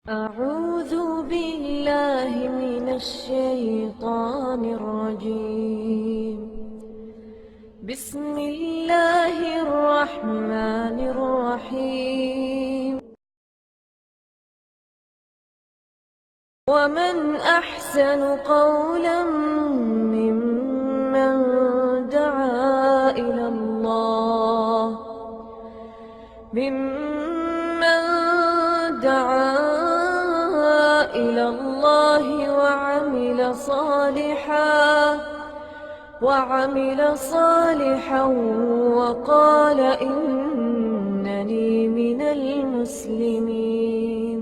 أعوذ بالله من الشيطان الرجيم. بسم الله الرحمن الرحيم. ومن أحسن قولا ممن دعا إلى الله وعمل صالحا وقال إنني من المسلمين.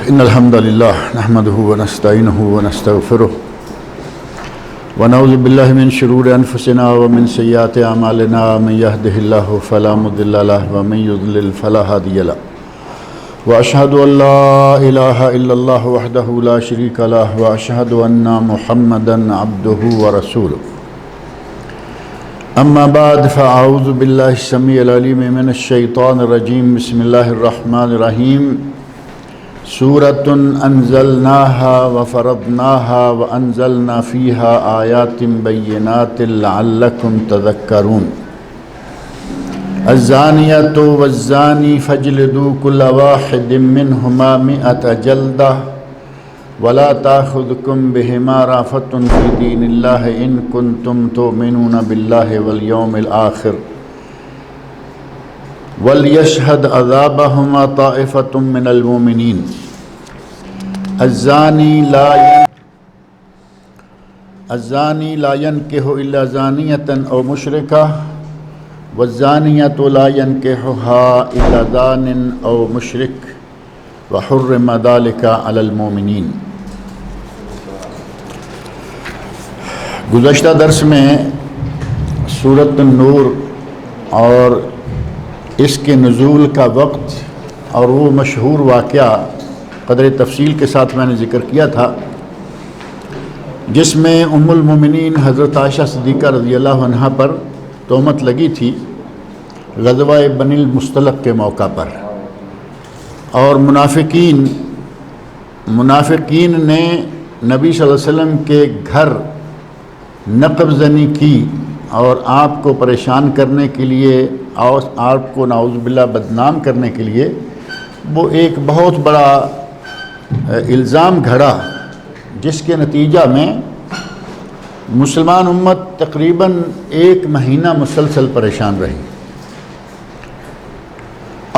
إن الحمد لله نحمده ونستعينه ونستغفره ونعوذ بالله من شرور أنفسنا ومن سيئات أعمالنا. من يهده الله فلا مضل له ومن يضلل فلا هادي له وأشهد أن لا إله إلا الله وحده لا شريك له وأشهد أن محمدا عبده ورسوله. أما بعد فأعوذ بالله السميع العليم من الشيطان الرجيم. بسم الله الرحمن الرحيم. سورة أنزلناها وفرضناها وأنزلنا فيها آيات بينات لعلكم تذكرون. الزانية والزاني فاجلدوا كل واحد منهما 100 جلدة ولا تأخذكم بهما رأفة في دين الله إن كنتم تؤمنون بالله واليوم الآخر وَلْيَشْهَدْ عَذَابَهُمَا طَائِفَةٌ مِّنَ الْمُؤْمِنِينَ. الزَّانِي لَا يَنْكِحُ إِلَّا زَانِيَةً أَوْ مُشْرِكَةً وَالزَّانِيَةُ لَا يَنْكِحُهَا إِلَّا زَانٍ أَوْ مُشْرِكٌ وَحُرِّمَ ذَلِكَ عَلَى الْمُؤْمِنِينَ. گزشتہ درس میں سورۃ النور اور اس کے نزول کا وقت اور وہ مشہور واقعہ قدر تفصیل کے ساتھ میں نے ذکر کیا تھا، جس میں ام المومنین حضرت عائشہ صدیقہ رضی اللہ عنہ پر تہمت لگی تھی غزوہ بنی المصطلق کے موقع پر، اور منافقین نے نبی صلی اللہ علیہ وسلم کے گھر نقب زنی کی اور آپ کو پریشان کرنے کے لیے اور آپ کو نعوذ باللہ بدنام کرنے کے لیے وہ ایک بہت بڑا الزام گھڑا، جس کے نتیجہ میں مسلمان امت تقریباً 1 مہینہ مسلسل پریشان رہی،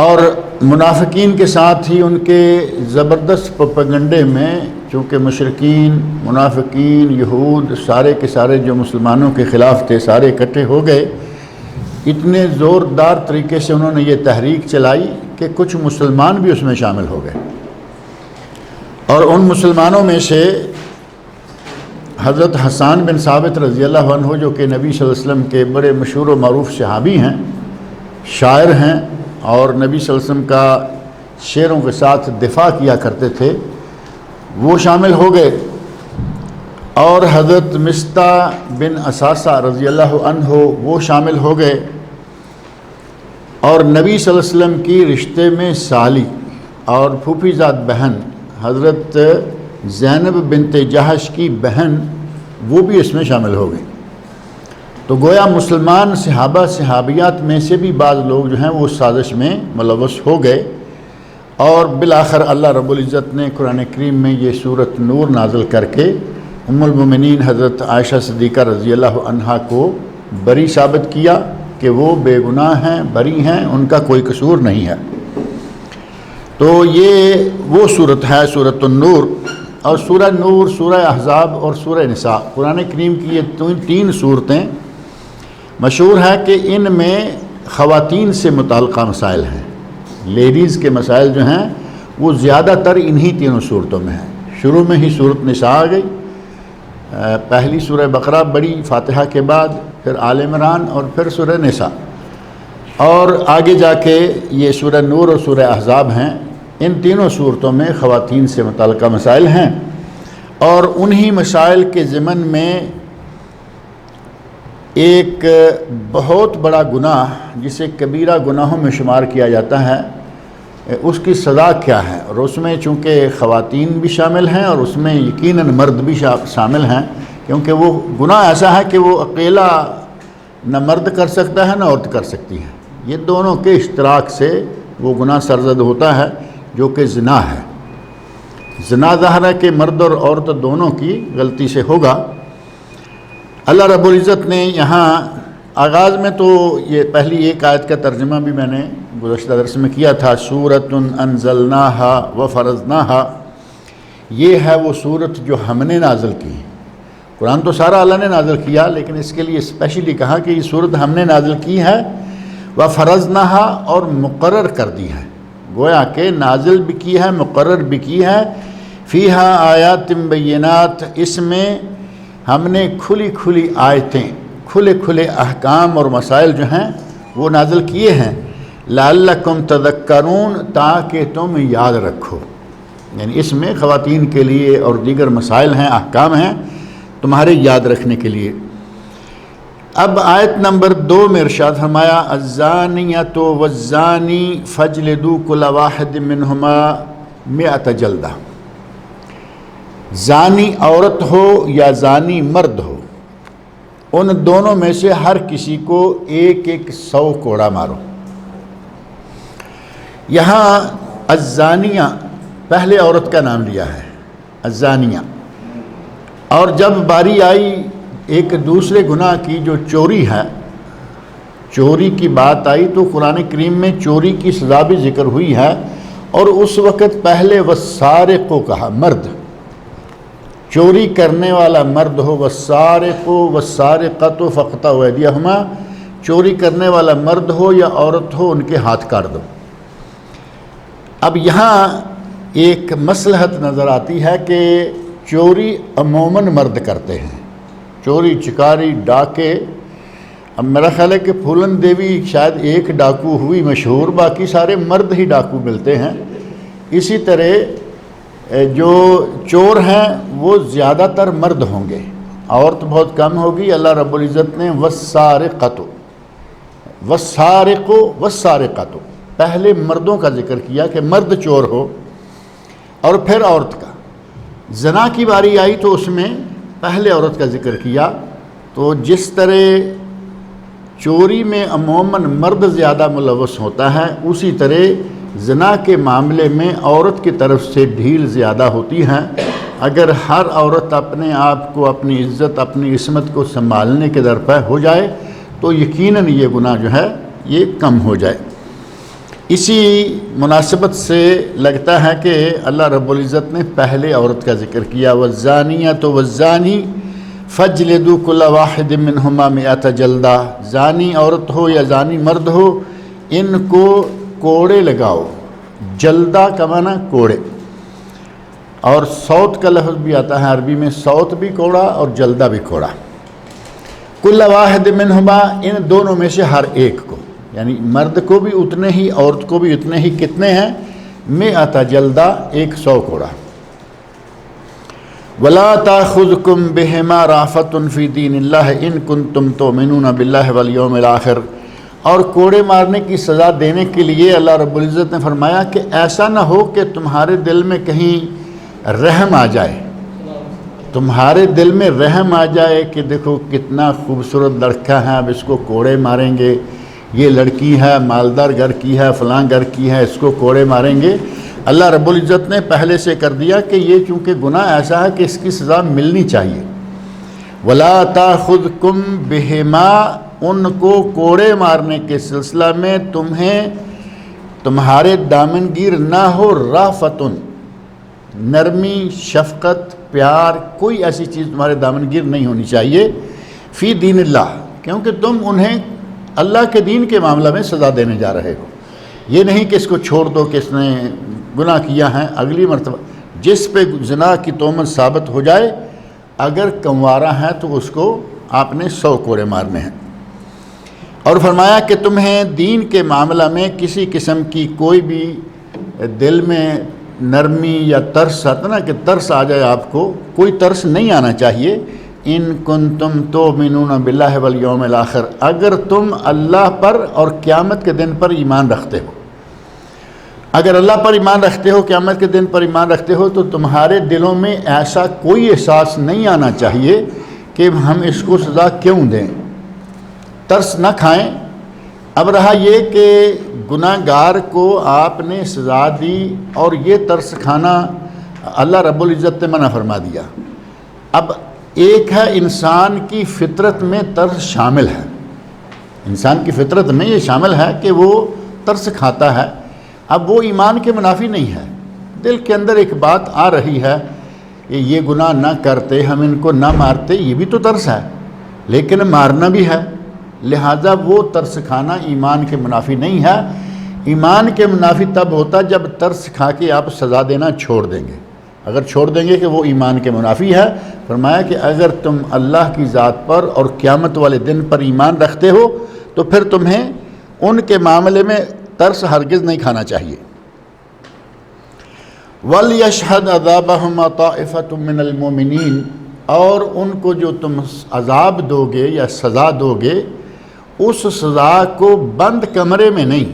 اور منافقین کے ساتھ ہی ان کے زبردست پروپیگنڈے میں، چونکہ مشرکین، منافقین، یہود سارے کے سارے جو مسلمانوں کے خلاف تھے سارے اکٹھے ہو گئے. اتنے زوردار طریقے سے انہوں نے یہ تحریک چلائی کہ کچھ مسلمان بھی اس میں شامل ہو گئے، اور ان مسلمانوں میں سے حضرت حسان بن ثابت رضی اللہ عنہ، جو کہ نبی صلی اللہ علیہ وسلم کے بڑے مشہور و معروف صحابی ہیں، شاعر ہیں، اور نبی صلی اللہ علیہ وسلم کا شعروں کے ساتھ دفاع کیا کرتے تھے، وہ شامل ہو گئے. اور حضرت مصطح بن اساسہ رضی اللہ عنہ وہ شامل ہو گئے، اور نبی صلی اللہ علیہ وسلم کی رشتے میں سالی اور پھوپھی زاد بہن حضرت زینب بنت جہش کی بہن وہ بھی اس میں شامل ہو گئی. تو گویا مسلمان صحابہ صحابیات میں سے بھی بعض لوگ جو ہیں وہ اس سازش میں ملوث ہو گئے، اور بالآخر اللہ رب العزت نے قرآن کریم میں یہ سورۃ نور نازل کر کے ام المومنین حضرت عائشہ صدیقہ رضی اللہ عنہا کو بری ثابت کیا کہ وہ بے گناہ ہیں، بری ہیں، ان کا کوئی قصور نہیں ہے. تو یہ وہ صورت ہے سورۃ النور. اور سورہ نور، سورہ احزاب اور سورہ نساء، قرآن کریم کی یہ 3 صورتیں مشہور ہے کہ ان میں خواتین سے متعلقہ مسائل ہیں. لیڈیز کے مسائل جو ہیں وہ زیادہ تر انہی 3 صورتوں میں ہیں. شروع میں ہی سورۃ نساء آ گئی، پہلی سورہ بقرہ بڑی فاتحہ کے بعد، پھر آل عمران اور پھر سورہ نساء، اور آگے جا کے یہ سورہ نور اور سورہ احزاب ہیں. ان تینوں صورتوں میں خواتین سے متعلقہ مسائل ہیں، اور انہی مسائل کے ضمن میں ایک بہت بڑا گناہ جسے کبیرہ گناہوں میں شمار کیا جاتا ہے، اس کی سزا کیا ہے، اور اس میں چونکہ خواتین بھی شامل ہیں اور اس میں یقیناً مرد بھی شامل ہیں، کیونکہ وہ گناہ ایسا ہے کہ وہ اکیلا نہ مرد کر سکتا ہے نہ عورت کر سکتی ہے، یہ دونوں کے اشتراک سے وہ گناہ سرزد ہوتا ہے جو کہ زنا ہے۔ زنا ظاہر ہے کہ مرد اور عورت دونوں کی غلطی سے ہوگا۔ اللہ رب العزت نے یہاں آغاز میں تو یہ پہلی ایک آیت کا ترجمہ بھی میں نے گزشتہ درس میں کیا تھا، سورۃ انزلناہا وفرضناہا، یہ ہے وہ سورت جو ہم نے نازل کی۔ قرآن تو سارا اللہ نے نازل کیا، لیکن اس کے لیے اسپیشلی کہا کہ یہ سورت ہم نے نازل کی ہے، وفرضناہا، اور مقرر کر دی ہے، گویا کہ نازل بھی کی ہے، مقرر بھی کی ہے، فیہا آیات بینات، اس میں ہم نے کھلی کھلی آیتیں، کھلے کھلے احکام اور مسائل جو ہیں وہ نازل کیے ہیں، لعلکم تذکرون، تاکہ تم یاد رکھو، یعنی اس میں خواتین کے لیے اور دیگر مسائل ہیں، احکام ہیں تمہارے یاد رکھنے کے لیے۔ اب آیت نمبر 2 میں ارشاد فرمایا، الزانیۃ والزانی فاجلدوا کل واحد منہما 100 جلدہ، زانی عورت ہو یا زانی مرد ہو، ان دونوں میں سے ہر کسی کو 100 کوڑا مارو۔ یہاں الزانیہ پہلے عورت کا نام لیا ہے، الزانیہ، اور جب باری آئی ایک دوسرے گناہ کی جو چوری ہے، چوری کی بات آئی تو قرآن کریم میں چوری کی سزا بھی ذکر ہوئی ہے، اور اس وقت پہلے والسارق کو کہا، مرد، چوری کرنے والا مرد ہو، والسارق والسارقۃ فاقطعوا ایدیہما، چوری کرنے والا مرد ہو یا عورت ہو ان کے ہاتھ کاٹ دو۔ اب یہاں ایک مصلحت نظر آتی ہے کہ چوری عموماً مرد کرتے ہیں، چوری چکاری ڈاکے، اب میرا خیال ہے کہ پھولن دیوی شاید ایک ڈاکو ہوئی مشہور، باقی سارے مرد ہی ڈاکو ملتے ہیں۔ اسی طرح جو چور ہیں وہ زیادہ تر مرد ہوں گے، عورت بہت کم ہوگی۔ اللہ رب العزت نے والسارقۃ، والسارق والسارقۃ، پہلے مردوں کا ذکر کیا کہ مرد چور ہو، اور پھر عورت کا۔ زنا کی باری آئی تو اس میں پہلے عورت کا ذکر کیا، تو جس طرح چوری میں عموماً مرد زیادہ ملوث ہوتا ہے، اسی طرح زنا کے معاملے میں عورت کی طرف سے ڈھیل زیادہ ہوتی ہے۔ اگر ہر عورت اپنے آپ کو، اپنی عزت، اپنی عصمت کو سنبھالنے کے درپے ہو جائے تو یقیناً یہ گناہ جو ہے یہ کم ہو جائے۔ اسی مناسبت سے لگتا ہے کہ اللہ رب العزت نے پہلے عورت کا ذکر کیا، والزانیۃ والزانی فاجلدوا کل واحد منہما 100 جلدہ، زانی عورت ہو یا زانی مرد ہو ان کو کوڑے لگاؤ، جلدہ کا معنی کوڑے، اور صوت کا لفظ بھی آتا ہے عربی میں، صوت بھی کوڑا اور جلدہ بھی کوڑا، کل واحد منہما، ان دونوں میں سے ہر ایک کو، یعنی مرد کو بھی اتنے ہی، عورت کو بھی اتنے ہی، کتنے ہیں 100 جلدہ، 100 کوڑا۔ وَلَا تَأْخُذْكُمْ بِهِمَا رَأْفَةٌ فِي دِينِ اللَّهِ إِن كُنتُمْ تُؤْمِنُونَ بِاللَّهِ وَالْيَوْمِ الْآخِرِ، اور کوڑے مارنے کی سزا دینے کے لیے اللہ رب العزت نے فرمایا کہ ایسا نہ ہو کہ تمہارے دل میں کہیں رحم آ جائے، تمہارے دل میں رحم آ جائے کہ دیکھو کتنا خوبصورت لڑکا ہے، اب اس کو کوڑے ماریں گے، یہ لڑکی ہے مالدار گھر کی ہے، فلاں گھر کی ہے، اس کو کوڑے ماریں گے۔ اللہ رب العزت نے پہلے سے کر دیا کہ یہ چونکہ گناہ ایسا ہے کہ اس کی سزا ملنی چاہیے۔ وَلَا تَأْخُذْكُمْ بِهِمَا، ان کو کوڑے مارنے کے سلسلہ میں تمہیں، تمہارے دامنگیر نہ ہو، رَأْفَةٌ، نرمی، شفقت، پیار، کوئی ایسی چیز تمہارے دامنگیر نہیں ہونی چاہیے، فی دین اللہ، کیونکہ تم انہیں اللہ کے دین کے معاملہ میں سزا دینے جا رہے ہو۔ یہ نہیں کہ اس کو چھوڑ دو کہ اس نے گناہ کیا ہے، اگلی مرتبہ جس پہ زنا کی تہمت ثابت ہو جائے، اگر کنوارا ہے تو اس کو آپ نے 100 کوڑے مارنے ہیں۔ اور فرمایا کہ تمہیں دین کے معاملہ میں کسی قسم کی کوئی بھی دل میں نرمی یا ترس آتا نا کہ ترس آ جائے، آپ کو کوئی ترس نہیں آنا چاہیے، ان کنتم تؤمنون باللہ والیوم الآخر، اگر تم اللہ پر اور قیامت کے دن پر ایمان رکھتے ہو، اگر اللہ پر ایمان رکھتے ہو، قیامت کے دن پر ایمان رکھتے ہو، تو تمہارے دلوں میں ایسا کوئی احساس نہیں آنا چاہیے کہ ہم اس کو سزا کیوں دیں، ترس نہ کھائیں۔ اب رہا یہ کہ گناہ گار کو آپ نے سزا دی اور یہ ترس کھانا اللہ رب العزت نے منع فرما دیا۔ اب ایک ہے انسان کی فطرت میں ترس شامل ہے، انسان کی فطرت میں یہ شامل ہے کہ وہ ترس کھاتا ہے، اب وہ ایمان کے منافی نہیں ہے۔ دل کے اندر ایک بات آ رہی ہے کہ یہ گناہ نہ کرتے، ہم ان کو نہ مارتے، یہ بھی تو ترس ہے، لیکن مارنا بھی ہے، لہٰذا وہ ترس کھانا ایمان کے منافی نہیں ہے۔ ایمان کے منافی تب ہوتا جب ترس کھا کے آپ سزا دینا چھوڑ دیں گے، اگر چھوڑ دیں گے کہ وہ ایمان کے منافی ہے۔ فرمایا کہ اگر تم اللہ کی ذات پر اور قیامت والے دن پر ایمان رکھتے ہو تو پھر تمہیں ان کے معاملے میں ترس ہرگز نہیں کھانا چاہیے۔ وَلْيَشْهَدْ عَذَابَهُمَا طَائِفَةٌ مِّنَ الْمُؤْمِنِينَ، اور ان کو جو تم عذاب دو گے یا سزا دو گے، اس سزا کو بند کمرے میں نہیں،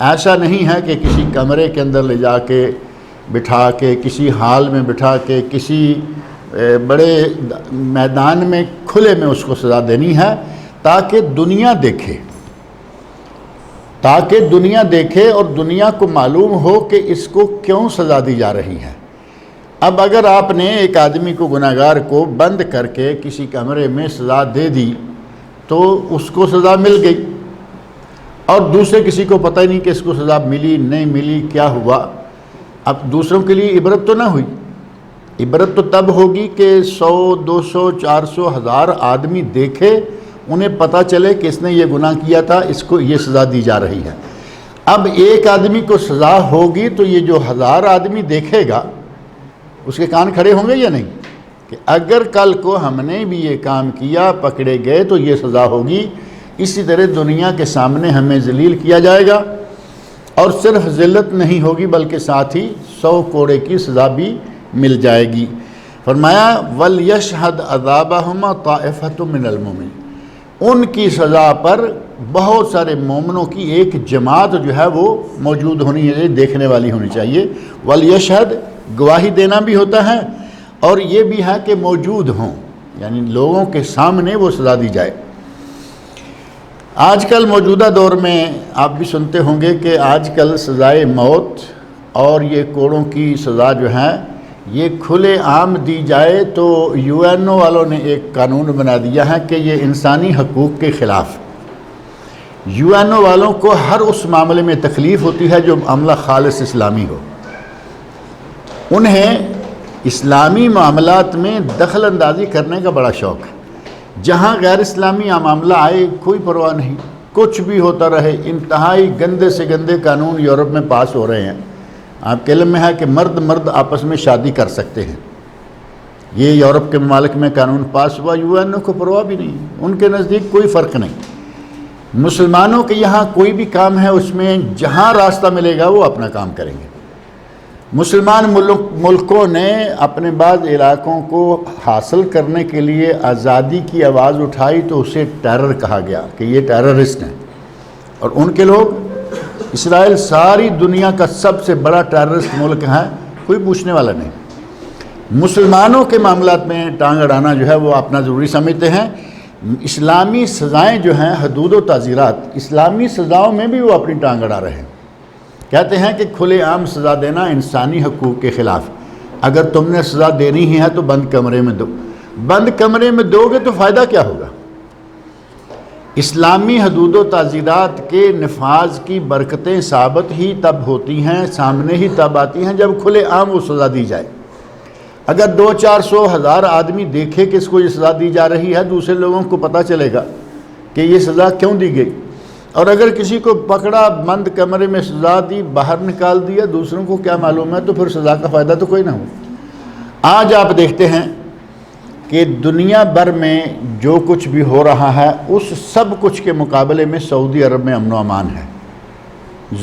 ایسا نہیں ہے کہ کسی کمرے کے اندر لے جا کے بٹھا کے، کسی حال میں بٹھا کے، کسی بڑے میدان میں کھلے میں اس کو سزا دینی ہے تاکہ دنیا دیکھے، تاکہ دنیا دیکھے اور دنیا کو معلوم ہو کہ اس کو کیوں سزا دی جا رہی ہے۔ اب اگر آپ نے ایک آدمی کو، گناہ گار کو بند کر کے کسی کمرے میں سزا دے دی تو اس کو سزا مل گئی، اور دوسرے کسی کو پتہ ہی نہیں کہ اس کو سزا ملی نہیں ملی، کیا ہوا۔ اب دوسروں کے لیے عبرت تو نہ ہوئی، عبرت تو تب ہوگی کہ 100 200 400 1000 آدمی دیکھے، انہیں پتہ چلے کہ اس نے یہ گناہ کیا تھا، اس کو یہ سزا دی جا رہی ہے۔ اب ایک آدمی کو سزا ہوگی تو یہ جو 1000 آدمی دیکھے گا اس کے کان کھڑے ہوں گے یا نہیں، کہ اگر کل کو ہم نے بھی یہ کام کیا، پکڑے گئے تو یہ سزا ہوگی۔ اسی طرح دنیا کے سامنے ہمیں ذلیل کیا جائے گا، اور صرف ذلت نہیں ہوگی بلکہ ساتھ ہی 100 کوڑے کی سزا بھی مل جائے گی۔ فرمایا وَلْيَشْهَدْ عَذَابَهُمَا طَائِفَةٌ مِّنَ الْمُؤْمِنِينَ، ان کی سزا پر بہت سارے مومنوں کی ایک جماعت جو ہے وہ موجود ہونی ہے، دیکھنے والی ہونی چاہیے۔ وَلْيَشْهَدْ گواہی دینا بھی ہوتا ہے، اور یہ بھی ہے کہ موجود ہوں، یعنی لوگوں کے سامنے وہ سزا دی جائے۔ آج کل موجودہ دور میں آپ بھی سنتے ہوں گے کہ آج کل سزائے موت اور یہ کوڑوں کی سزا جو ہے یہ کھلے عام دی جائے تو UN والوں نے ایک قانون بنا دیا ہے کہ یہ انسانی حقوق کے خلاف۔ UN والوں کو ہر اس معاملے میں تکلیف ہوتی ہے جو معاملہ خالص اسلامی ہو، انہیں اسلامی معاملات میں دخل اندازی کرنے کا بڑا شوق ہے۔ جہاں غیر اسلامی معاملہ آئے کوئی پرواہ نہیں، کچھ بھی ہوتا رہے۔ انتہائی گندے سے گندے قانون یورپ میں پاس ہو رہے ہیں، آپ کے علم میں ہے کہ مرد آپس میں شادی کر سکتے ہیں، یہ یورپ کے ممالک میں قانون پاس ہوا، UN کو پرواہ بھی نہیں، ان کے نزدیک کوئی فرق نہیں۔ مسلمانوں کے یہاں کوئی بھی کام ہے اس میں جہاں راستہ ملے گا وہ اپنا کام کریں گے۔ مسلمان ملکوں نے اپنے بعض علاقوں کو حاصل کرنے کے لیے آزادی کی آواز اٹھائی تو اسے ٹیرر کہا گیا کہ یہ ٹیررسٹ ہیں، اور ان کے لوگ، اسرائیل ساری دنیا کا سب سے بڑا ٹیررسٹ ملک ہے، کوئی پوچھنے والا نہیں۔ مسلمانوں کے معاملات میں ٹانگ اڑانا جو ہے وہ اپنا ضروری سمجھتے ہیں۔ اسلامی سزائیں جو ہیں، حدود و تعزیرات، اسلامی سزاؤں میں بھی وہ اپنی ٹانگ اڑا رہے ہیں، کہتے ہیں کہ کھلے عام سزا دینا انسانی حقوق کے خلاف، اگر تم نے سزا دینی ہی ہے تو بند کمرے میں دو۔ بند کمرے میں دو گے تو فائدہ کیا ہوگا؟ اسلامی حدود و تعزیرات کے نفاذ کی برکتیں ثابت ہی تب ہوتی ہیں، سامنے ہی تب آتی ہیں جب کھلے عام وہ سزا دی جائے۔ اگر 200 400 1000 آدمی دیکھے کہ اس کو یہ سزا دی جا رہی ہے، دوسرے لوگوں کو پتہ چلے گا کہ یہ سزا کیوں دی گئی۔ اور اگر کسی کو پکڑا، بند کمرے میں سزا دی، باہر نکال دیا، دوسروں کو کیا معلوم ہے، تو پھر سزا کا فائدہ تو کوئی نہ ہو۔ آج آپ دیکھتے ہیں کہ دنیا بھر میں جو کچھ بھی ہو رہا ہے اس سب کچھ کے مقابلے میں سعودی عرب میں امن و امان ہے۔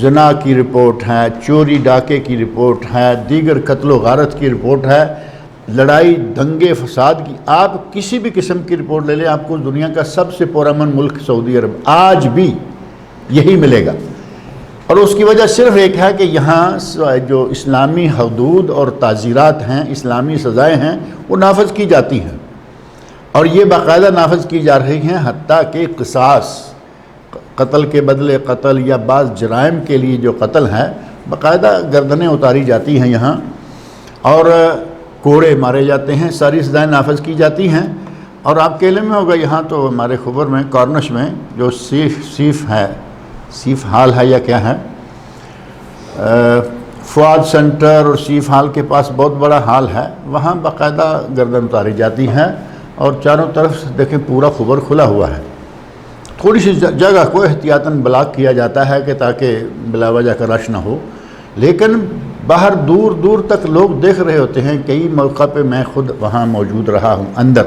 زنا کی رپورٹ ہے، چوری ڈاکے کی رپورٹ ہے، دیگر قتل و غارت کی رپورٹ ہے، لڑائی دنگے فساد کی، آپ کسی بھی قسم کی رپورٹ لے لیں، آپ کو دنیا کا سب سے پرامن ملک سعودی عرب آج بھی یہی ملے گا۔ اور اس کی وجہ صرف ایک ہے کہ یہاں جو اسلامی حدود اور تعزیرات ہیں، اسلامی سزائیں ہیں، وہ نافذ کی جاتی ہیں، اور یہ باقاعدہ نافذ کی جا رہی ہیں، حتیٰ کہ قصاص، قتل کے بدلے قتل یا بعض جرائم کے لیے جو قتل ہے باقاعدہ گردنیں اتاری جاتی ہیں یہاں، اور کوڑے مارے جاتے ہیں، ساری سزائیں نافذ کی جاتی ہیں۔ اور آپ کے علم میں ہوگا یہاں تو ہمارے خبر میں کارنش میں جو سیف ہال ہے یا کیا ہے، فواد سینٹر اور سیف ہال کے پاس بہت بڑا ہال ہے، وہاں باقاعدہ گردن اتاری جاتی ہے، اور چاروں طرف سے دیکھیں پورا خبر کھلا ہوا ہے۔ تھوڑی سی جگہ کو احتیاطاً بلاک کیا جاتا ہے کہ تاکہ بلا وجہ کا رش نہ ہو، لیکن باہر دور دور تک لوگ دیکھ رہے ہوتے ہیں۔ کئی موقع پہ میں خود وہاں موجود رہا ہوں اندر،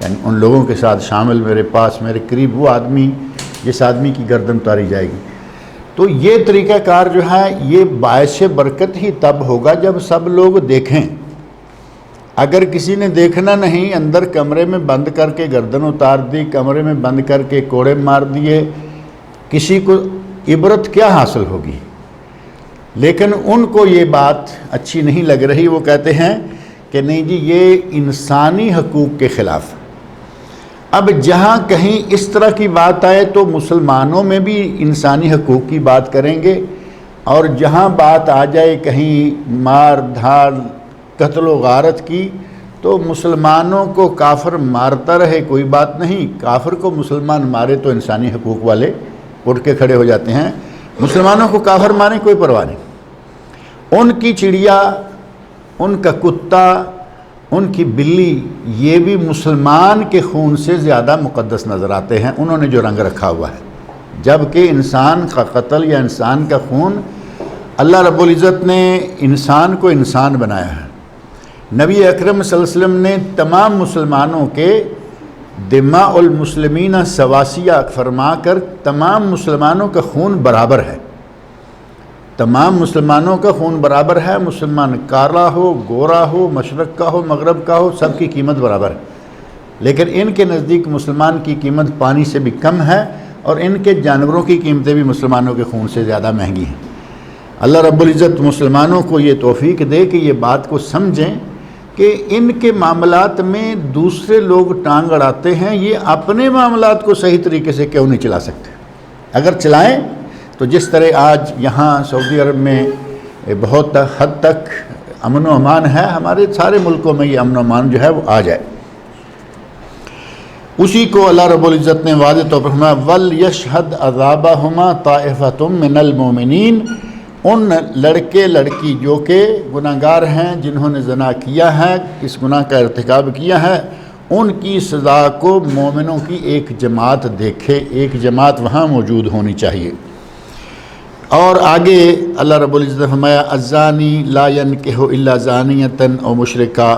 یعنی ان لوگوں کے ساتھ شامل، میرے پاس میرے قریب وہ آدمی جس آدمی کی گردن اتاری جائے گی۔ تو یہ طریقہ کار جو ہے یہ باعث برکت ہی تب ہوگا جب سب لوگ دیکھیں۔ اگر کسی نے دیکھنا نہیں، اندر کمرے میں بند کر کے گردن اتار دی، کمرے میں بند کر کے کوڑے مار دیے، کسی کو عبرت کیا حاصل ہوگی؟ لیکن ان کو یہ بات اچھی نہیں لگ رہی، وہ کہتے ہیں کہ نہیں جی یہ انسانی حقوق کے خلاف۔ اب جہاں کہیں اس طرح کی بات آئے تو مسلمانوں میں بھی انسانی حقوق کی بات کریں گے، اور جہاں بات آ جائے کہیں مار دھاڑ قتل و غارت کی تو مسلمانوں کو کافر مارتا رہے کوئی بات نہیں، کافر کو مسلمان مارے تو انسانی حقوق والے اٹھ کے کھڑے ہو جاتے ہیں، مسلمانوں کو کافر مارے کوئی پرواہ نہیں۔ ان کی چڑیا، ان کا کتا، ان کی بلی، یہ بھی مسلمان کے خون سے زیادہ مقدس نظر آتے ہیں، انہوں نے جو رنگ رکھا ہوا ہے، جبکہ انسان کا قتل یا انسان کا خون، اللہ رب العزت نے انسان کو انسان بنایا ہے۔ نبی اکرم صلی اللہ علیہ وسلم نے تمام مسلمانوں کے دماء المسلمین سواسیہ فرما کر تمام مسلمانوں کا خون برابر ہے، تمام مسلمانوں کا خون برابر ہے، مسلمان کالا ہو، گورا ہو، مشرق کا ہو، مغرب کا ہو، سب کی قیمت برابر ہے۔ لیکن ان کے نزدیک مسلمان کی قیمت پانی سے بھی کم ہے، اور ان کے جانوروں کی قیمتیں بھی مسلمانوں کے خون سے زیادہ مہنگی ہیں۔ اللہ رب العزت مسلمانوں کو یہ توفیق دے کہ یہ بات کو سمجھیں کہ ان کے معاملات میں دوسرے لوگ ٹانگ اڑاتے ہیں، یہ اپنے معاملات کو صحیح طریقے سے کیوں نہیں چلا سکتے؟ اگر چلائیں تو جس طرح آج یہاں سعودی عرب میں بہت حد تک امن و امان ہے، ہمارے سارے ملکوں میں یہ امن و امان جو ہے وہ آ جائے۔ اسی کو اللہ رب العزت نے واضح طور پر فرمایا وَلْيَشْهَدْ عَذَابَهُمَا طَائِفَةٌ مِّنَ الْمُؤْمِنِينَ، ان لڑکے لڑکی جو کہ گناہگار ہیں، جنہوں نے زنا کیا ہے، اس گناہ کا ارتکاب کیا ہے، ان کی سزا کو مومنوں کی ایک جماعت دیکھے، ایک جماعت وہاں موجود ہونی چاہیے۔ اور آگے اللہ رب العزت نے فرمایا الزانی لا ينکح الا زانیۃ او مشرکہ،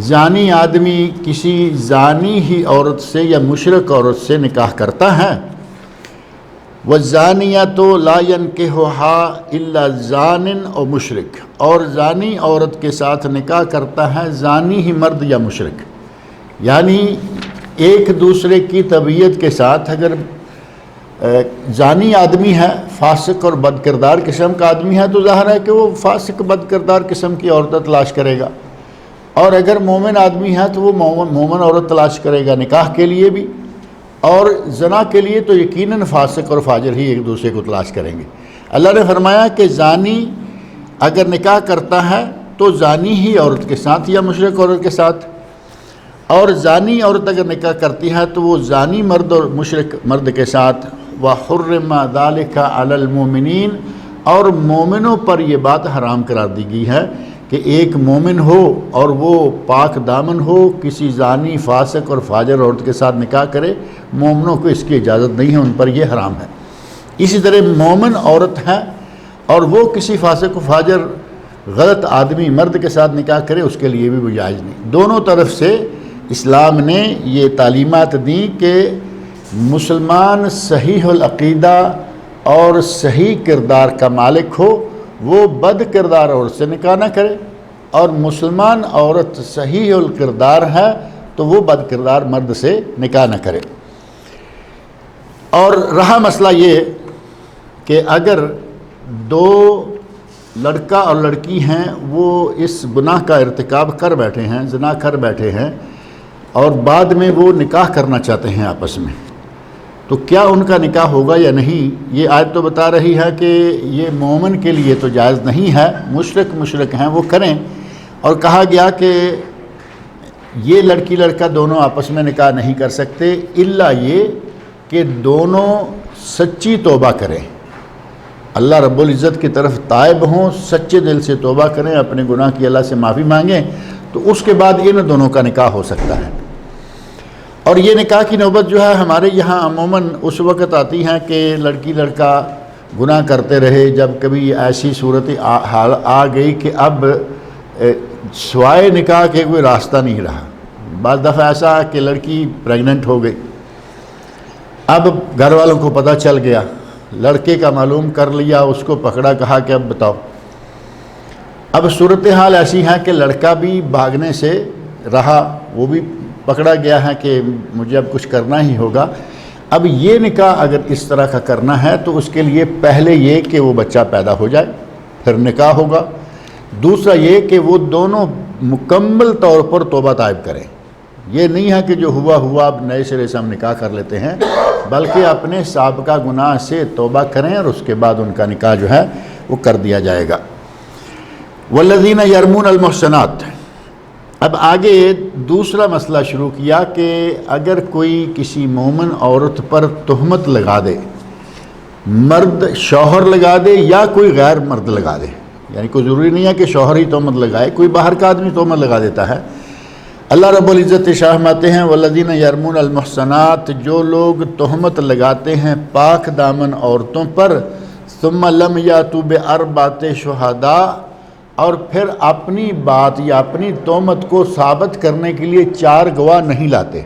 زانی آدمی کسی زانی ہی عورت سے یا مشرک عورت سے نکاح کرتا ہے، والزانیۃ لا ينکحها الا زان او مشرک، اور زانی عورت کے ساتھ نکاح کرتا ہے زانی ہی مرد یا مشرک، یعنی ایک دوسرے کی طبیعت کے ساتھ اگر زانی آدمی ہے، فاسق اور بد کردار قسم کا آدمی ہے، تو ظاہر ہے کہ وہ فاسق بد کردار قسم کی عورت تلاش کرے گا، اور اگر مومن آدمی ہے تو وہ مومن عورت تلاش کرے گا نکاح کے لیے بھی، اور زنا کے لیے تو یقیناً فاسق اور فاجر ہی ایک دوسرے کو تلاش کریں گے۔ اللہ نے فرمایا کہ زانی اگر نکاح کرتا ہے تو زانی ہی عورت کے ساتھ یا مشرک عورت کے ساتھ، اور زانی عورت اگر نکاح کرتی ہے تو وہ زانی مرد اور مشرک مرد کے ساتھ، وَحُرِّمَ ذَلِكَ عَلَى الْمُؤْمِنِينَ، اور مومنوں پر یہ بات حرام قرار دی گئی ہے کہ ایک مومن ہو اور وہ پاک دامن ہو کسی زانی فاسق اور فاجر عورت کے ساتھ نکاح کرے، مومنوں کو اس کی اجازت نہیں ہے، ان پر یہ حرام ہے۔ اسی طرح مومن عورت ہے اور وہ کسی فاسق و فاجر غلط آدمی مرد کے ساتھ نکاح کرے، اس کے لیے بھی جائز نہیں۔ دونوں طرف سے اسلام نے یہ تعلیمات دیں کہ مسلمان صحیح العقیدہ اور صحیح کردار کا مالک ہو، وہ بد کردار عورت سے نکاح نہ کرے، اور مسلمان عورت صحیح الکردار ہے تو وہ بد کردار مرد سے نکاح نہ کرے۔ اور رہا مسئلہ یہ کہ اگر دو لڑکا اور لڑکی ہیں وہ اس گناہ کا ارتکاب کر بیٹھے ہیں، زنا کر بیٹھے ہیں، اور بعد میں وہ نکاح کرنا چاہتے ہیں آپس میں، تو کیا ان کا نکاح ہوگا یا نہیں؟ یہ آیت تو بتا رہی ہے کہ یہ مومن کے لیے تو جائز نہیں ہے، مشرک ہیں وہ کریں، اور کہا گیا کہ یہ لڑکی لڑکا دونوں آپس میں نکاح نہیں کر سکتے الا یہ کہ دونوں سچی توبہ کریں، اللہ رب العزت کی طرف تائب ہوں، سچے دل سے توبہ کریں، اپنے گناہ کی اللہ سے معافی مانگیں، تو اس کے بعد ان دونوں کا نکاح ہو سکتا ہے۔ اور یہ نکاح کی نوبت جو ہے ہمارے یہاں عموماً اس وقت آتی ہے کہ لڑکی لڑکا گناہ کرتے رہے، جب کبھی ایسی صورت حال آ گئی کہ اب سوائے نکاح کے کوئی راستہ نہیں رہا۔ بعض دفعہ ایسا کہ لڑکی پریگننٹ ہو گئی، اب گھر والوں کو پتہ چل گیا، لڑکے کا معلوم کر لیا، اس کو پکڑا، کہا کہ اب بتاؤ۔ اب صورتحال ایسی ہے کہ لڑکا بھی بھاگنے سے رہا، وہ بھی پکڑا گیا ہے کہ مجھے اب کچھ کرنا ہی ہوگا۔ اب یہ نکاح اگر اس طرح کا کرنا ہے تو اس کے لیے پہلے یہ کہ وہ بچہ پیدا ہو جائے، پھر نکاح ہوگا۔ دوسرا یہ کہ وہ دونوں مکمل طور پر توبہ طائب کریں، یہ نہیں ہے کہ جو ہوا اب نئے سرے سے ہم نکاح کر لیتے ہیں، بلکہ اپنے سابقہ گناہ سے توبہ کریں اور اس کے بعد ان کا نکاح جو ہے وہ کر دیا جائے گا۔ والذین یرمون المحصنات، اب آگے دوسرا مسئلہ شروع کیا کہ اگر کوئی کسی مومن عورت پر تہمت لگا دے، مرد شوہر لگا دے یا کوئی غیر مرد لگا دے، یعنی کوئی ضروری نہیں ہے کہ شوہر ہی تہمت لگائے، کوئی باہر کا آدمی تہمت لگا دیتا ہے، اللہ رب العزت ارشاد فرماتے ہیں والذین یرمون المحصنات، جو لوگ تہمت لگاتے ہیں پاک دامن عورتوں پر، ثم لم یاتوا باربعۃ شہداء، اور پھر اپنی بات یا اپنی تہمت کو ثابت کرنے کے لیے 4 گواہ نہیں لاتے۔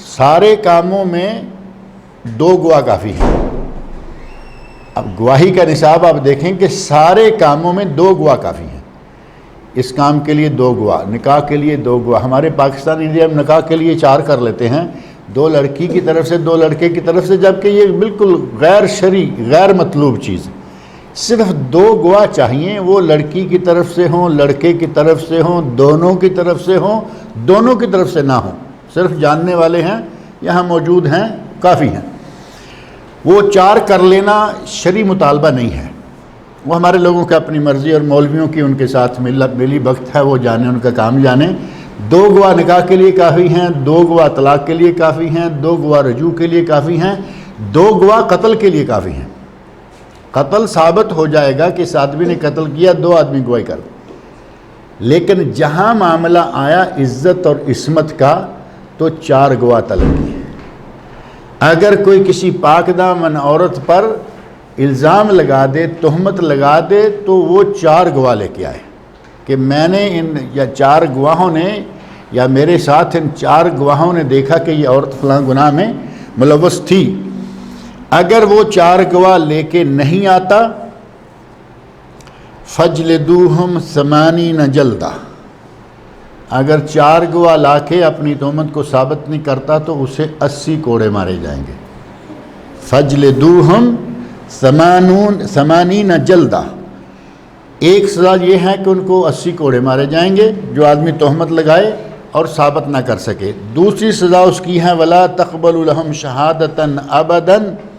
سارے کاموں میں 2 گواہ کافی ہیں۔ اب گواہی کا نصاب آپ دیکھیں کہ سارے کاموں میں 2 گواہ کافی ہیں۔ اس کام کے لیے 2 گواہ، نکاح کے لیے 2 گواہ، ہمارے پاکستانی انڈیا میں نکاح کے لیے 4 کر لیتے ہیں، 2 لڑکی کی طرف سے 2 لڑکے کی طرف سے، جبکہ یہ بالکل غیر شرعی غیر مطلوب چیز ہے۔ صرف 2 گواہ چاہیے، وہ لڑکی کی طرف سے ہوں، لڑکے کی طرف سے ہوں، دونوں کی طرف سے ہوں، دونوں کی طرف سے نہ ہوں، صرف جاننے والے ہیں یہاں موجود ہیں کافی ہیں۔ وہ 4 کر لینا شرعی مطالبہ نہیں ہے، وہ ہمارے لوگوں کا اپنی مرضی اور مولویوں کی ان کے ساتھ ملی بخت ہے، وہ جانے، ان کا کام جانے۔ 2 گواہ نکاح کے لیے کافی ہیں، 2 گواہ طلاق کے لیے کافی ہیں، 2 گواہ رجوع کے لیے کافی ہیں، 2 گواہ قتل کے لیے کافی ہیں۔ قتل ثابت ہو جائے گا کہ اس آدمی نے قتل کیا، 2 آدمی گواہی کر، لیکن جہاں معاملہ آیا عزت اور عصمت کا تو 4 گواہ طلب کیے۔ اگر کوئی کسی پاک دامن عورت پر الزام لگا دے، تہمت لگا دے، تو وہ 4 گواہ لے کے آئے کہ میں نے یا 4 گواہوں نے یا میرے ساتھ ان 4 گواہوں نے دیکھا کہ یہ عورت فلاں گناہ میں ملوث تھی۔ اگر وہ 4 گواہ لے کے نہیں آتا، فَجْلِدُوهُمْ 80 جلدہ، اگر 4 گواہ لا کے اپنی تہمت کو ثابت نہیں کرتا تو اسے 80 کوڑے مارے جائیں گے۔ فَجْلِدُوهُمْ 80 جلدہ، ایک سزا یہ ہے کہ ان کو 80 کوڑے مارے جائیں گے جو آدمی تہمت لگائے اور ثابت نہ کر سکے۔ دوسری سزا اس کی ہے وَلَا تَقْبَلُ لَهُمْ شَهَادَةً أَبَدًا،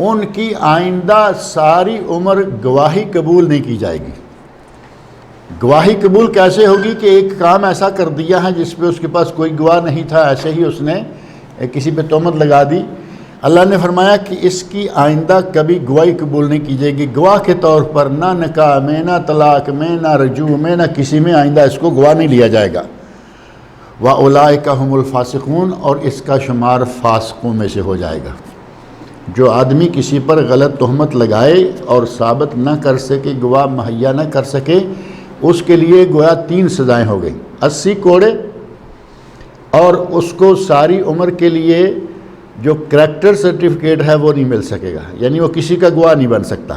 ان کی آئندہ ساری عمر گواہی قبول نہیں کی جائے گی۔ گواہی قبول کیسے ہوگی کہ ایک کام ایسا کر دیا ہے جس پہ اس کے پاس کوئی گواہ نہیں تھا، ایسے ہی اس نے کسی پہ تہمت لگا دی، اللہ نے فرمایا کہ اس کی آئندہ کبھی گواہی قبول نہیں کی جائے گی، گواہ کے طور پر نہ نکاح میں، نہ طلاق میں، نہ رجوع میں، نہ کسی میں آئندہ اس کو گواہ نہیں لیا جائے گا۔ وَأُولَٰئِكَ هُمُ الْفَاسِقُونَ، اور اس کا شمار فاسقوں میں سے ہو جائے گا۔ جو آدمی کسی پر غلط تہمت لگائے اور ثابت نہ کر سکے، گواہ مہیا نہ کر سکے، اس کے لیے گویا 3 سزائیں ہو گئیں، 80 کوڑے، اور اس کو ساری عمر کے لیے جو کریکٹر سرٹیفکیٹ ہے وہ نہیں مل سکے گا، یعنی وہ کسی کا گواہ نہیں بن سکتا۔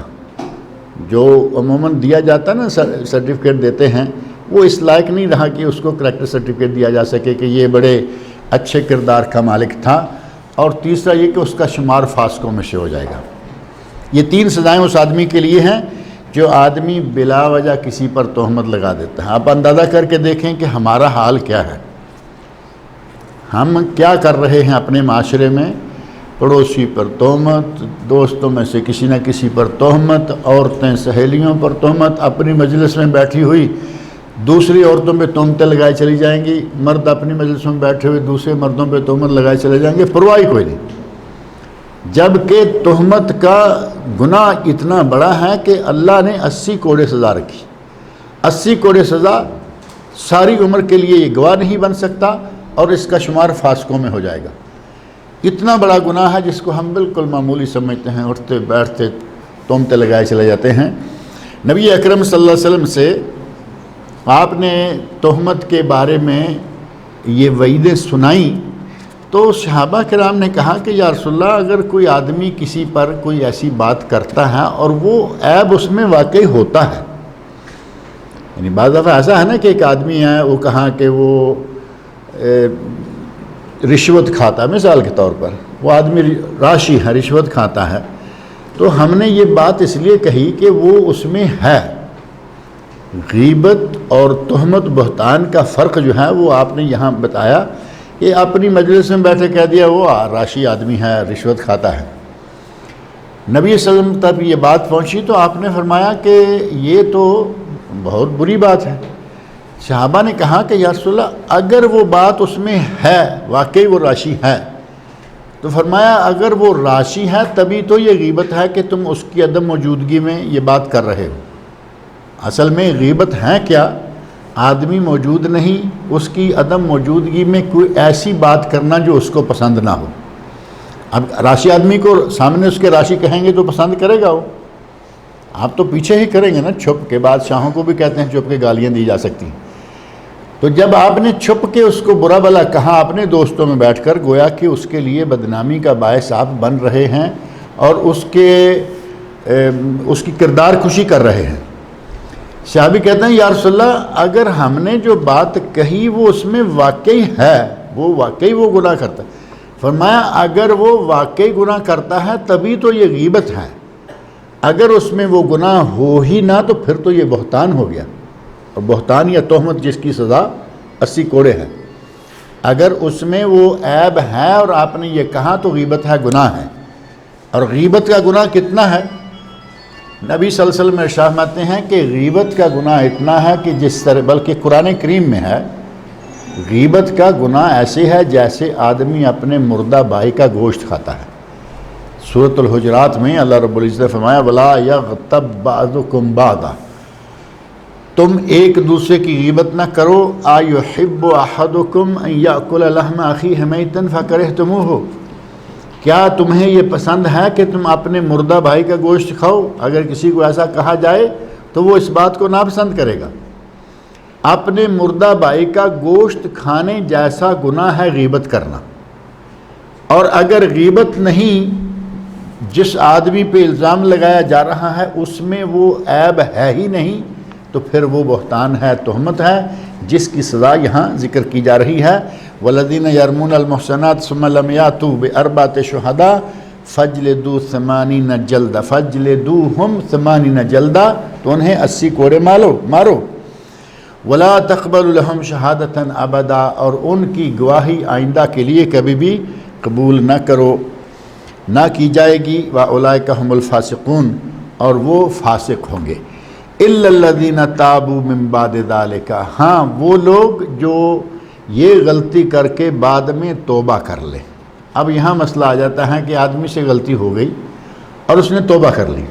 جو عموماً دیا جاتا نا سرٹیفکیٹ دیتے ہیں، وہ اس لائق نہیں رہا کہ اس کو کریکٹر سرٹیفکیٹ دیا جا سکے کہ یہ بڑے اچھے کردار کا مالک تھا۔ اور تیسرا یہ کہ اس کا شمار فاسقوں میں سے ہو جائے گا۔ یہ 3 سزائیں اس آدمی کے لیے ہیں جو آدمی بلا وجہ کسی پر تہمت لگا دیتا ہے۔ آپ اندازہ کر کے دیکھیں کہ ہمارا حال کیا ہے، ہم کیا کر رہے ہیں اپنے معاشرے میں۔ پڑوسی پر تہمت، دوستوں میں سے کسی نہ کسی پر تہمت، عورتیں سہیلیوں پر تہمت، اپنی مجلس میں بیٹھی ہوئی دوسری عورتوں پہ تہمتیں لگائی چلی جائیں گی، مرد اپنی مجلس میں بیٹھے ہوئے دوسرے مردوں پہ تہمت لگائے چلے جائیں گے، پرواہ کوئی نہیں۔ جبکہ تہمت کا گناہ اتنا بڑا ہے کہ اللہ نے 80 کوڑے سزا رکھی۔ 80 کوڑے سزا ساری عمر کے لیے یہ گواہ نہیں بن سکتا، اور اس کا شمار فاسقوں میں ہو جائے گا۔ اتنا بڑا گناہ ہے جس کو ہم بالکل معمولی سمجھتے ہیں، اٹھتے بیٹھتے تہمتیں لگائے چلے جاتے ہیں۔ نبی اکرم صلی اللہ علیہ وسلم سے آپ نے تہمت کے بارے میں یہ وعیدیں سنائیں تو صحابہ کرام نے کہا کہ یا رسول اللہ، اگر کوئی آدمی کسی پر کوئی ایسی بات کرتا ہے اور وہ عیب اس میں واقعی ہوتا ہے، یعنی بعض دفعہ ایسا ہے نا کہ ایک آدمی ہے، وہ کہا کہ وہ رشوت کھاتا ہے، مثال کے طور پر وہ آدمی راشی ہے، رشوت کھاتا ہے، تو ہم نے یہ بات اس لیے کہی کہ وہ اس میں ہے۔ غیبت اور تہمت بہتان کا فرق جو ہے وہ آپ نے یہاں بتایا کہ اپنی مجلس میں بیٹھے کہہ دیا وہ راشی آدمی ہے، رشوت کھاتا ہے۔ نبی صلی اللہ علیہ وسلم تک یہ بات پہنچی تو آپ نے فرمایا کہ یہ تو بہت بری بات ہے۔ صحابہ نے کہا کہ یا رسول اللہ، اگر وہ بات اس میں ہے، واقعی وہ راشی ہے، تو فرمایا اگر وہ راشی ہے تبھی تو یہ غیبت ہے کہ تم اس کی عدم موجودگی میں یہ بات کر رہے ہو۔ اصل میں غیبت ہے کیا؟ آدمی موجود نہیں، اس کی عدم موجودگی میں کوئی ایسی بات کرنا جو اس کو پسند نہ ہو۔ اب راشی آدمی کو سامنے اس کے راشی کہیں گے تو پسند کرے گا وہ، آپ تو پیچھے ہی کریں گے نا، چھپ کے۔ بادشاہوں کو بھی کہتے ہیں چھپ کے گالیاں دی جا سکتی ہیں۔ تو جب آپ نے چھپ کے اس کو برا بھلا کہا اپنے دوستوں میں بیٹھ کر، گویا کہ اس کے لیے بدنامی کا باعث آپ بن رہے ہیں اور اس کی کردار کشی کر رہے ہیں۔ صحابی کہتے ہیں یا رسول اللہ، اگر ہم نے جو بات کہی وہ اس میں واقعی ہے، وہ واقعی وہ گناہ کرتا ہے، فرمایا اگر وہ واقعی گناہ کرتا ہے تبھی تو یہ غیبت ہے، اگر اس میں وہ گناہ ہو ہی نہ تو پھر تو یہ بہتان ہو گیا۔ اور بہتان یا تہمت جس کی سزا 80 کوڑے ہے، اگر اس میں وہ عیب ہے اور آپ نے یہ کہا تو غیبت ہے، گناہ ہے۔ اور غیبت کا گناہ کتنا ہے؟ نبی صلی اللہ علیہ وسلم ارشاد فرماتے ہیں کہ غیبت کا گناہ اتنا ہے کہ جس طرح، بلکہ قرآن کریم میں ہے، غیبت کا گناہ ایسے ہے جیسے آدمی اپنے مردہ بھائی کا گوشت کھاتا ہے۔ سورۃ الحجرات میں اللہ رب العزت نے فرمایا وَلَا يَغْتَبْ بَعْضُكُمْ بَعْضًا، تم ایک دوسرے کی غیبت نہ کرو۔ أَيُحِبُّ أَحَدُكُمْ أَن يَأْكُلَ لَحْمَ أَخِيهِ مَيْتًا فَكَرِهْتُمُوهُ، کیا تمہیں یہ پسند ہے کہ تم اپنے مردہ بھائی کا گوشت کھاؤ؟ اگر کسی کو ایسا کہا جائے تو وہ اس بات کو ناپسند کرے گا۔ اپنے مردہ بھائی کا گوشت کھانے جیسا گناہ ہے غیبت کرنا۔ اور اگر غیبت نہیں، جس آدمی پہ الزام لگایا جا رہا ہے اس میں وہ عیب ہے ہی نہیں، تو پھر وہ بہتان ہے، تہمت ہے، جس کی سزا یہاں ذکر کی جا رہی ہے۔ وَالَّذِينَ يَرْمُونَ الْمُحْصَنَاتِ ثُمَّ لَمْ يَأْتُوا بِأَرْبَعَةِ شُهَدَاءَ فَاجْلِدُوا 80 جَلْدًا فَاجْلِدُوهُمْ 80 جَلْدًا، تو انہیں 80 کوڑے مارو۔ وَلَا تَقْبَلُوا لَهُمْ شَهَادَةً أَبَدًا، اور ان کی گواہی آئندہ کے لیے کبھی بھی قبول نہ کرو، نہ کی جائے گی۔ وَأُولَئِكَ هُمُ الْفَاسِقُونَ، اور وہ فاسق ہوں گے۔ إِلَّا الَّذِينَ تَابُوا مِن بَعْدِ ذَلِكَ، ہاں وہ لوگ جو یہ غلطی کر کے بعد میں توبہ کر لے۔ اب یہاں مسئلہ آ جاتا ہے کہ آدمی سے غلطی ہو گئی اور اس نے توبہ کر لی۔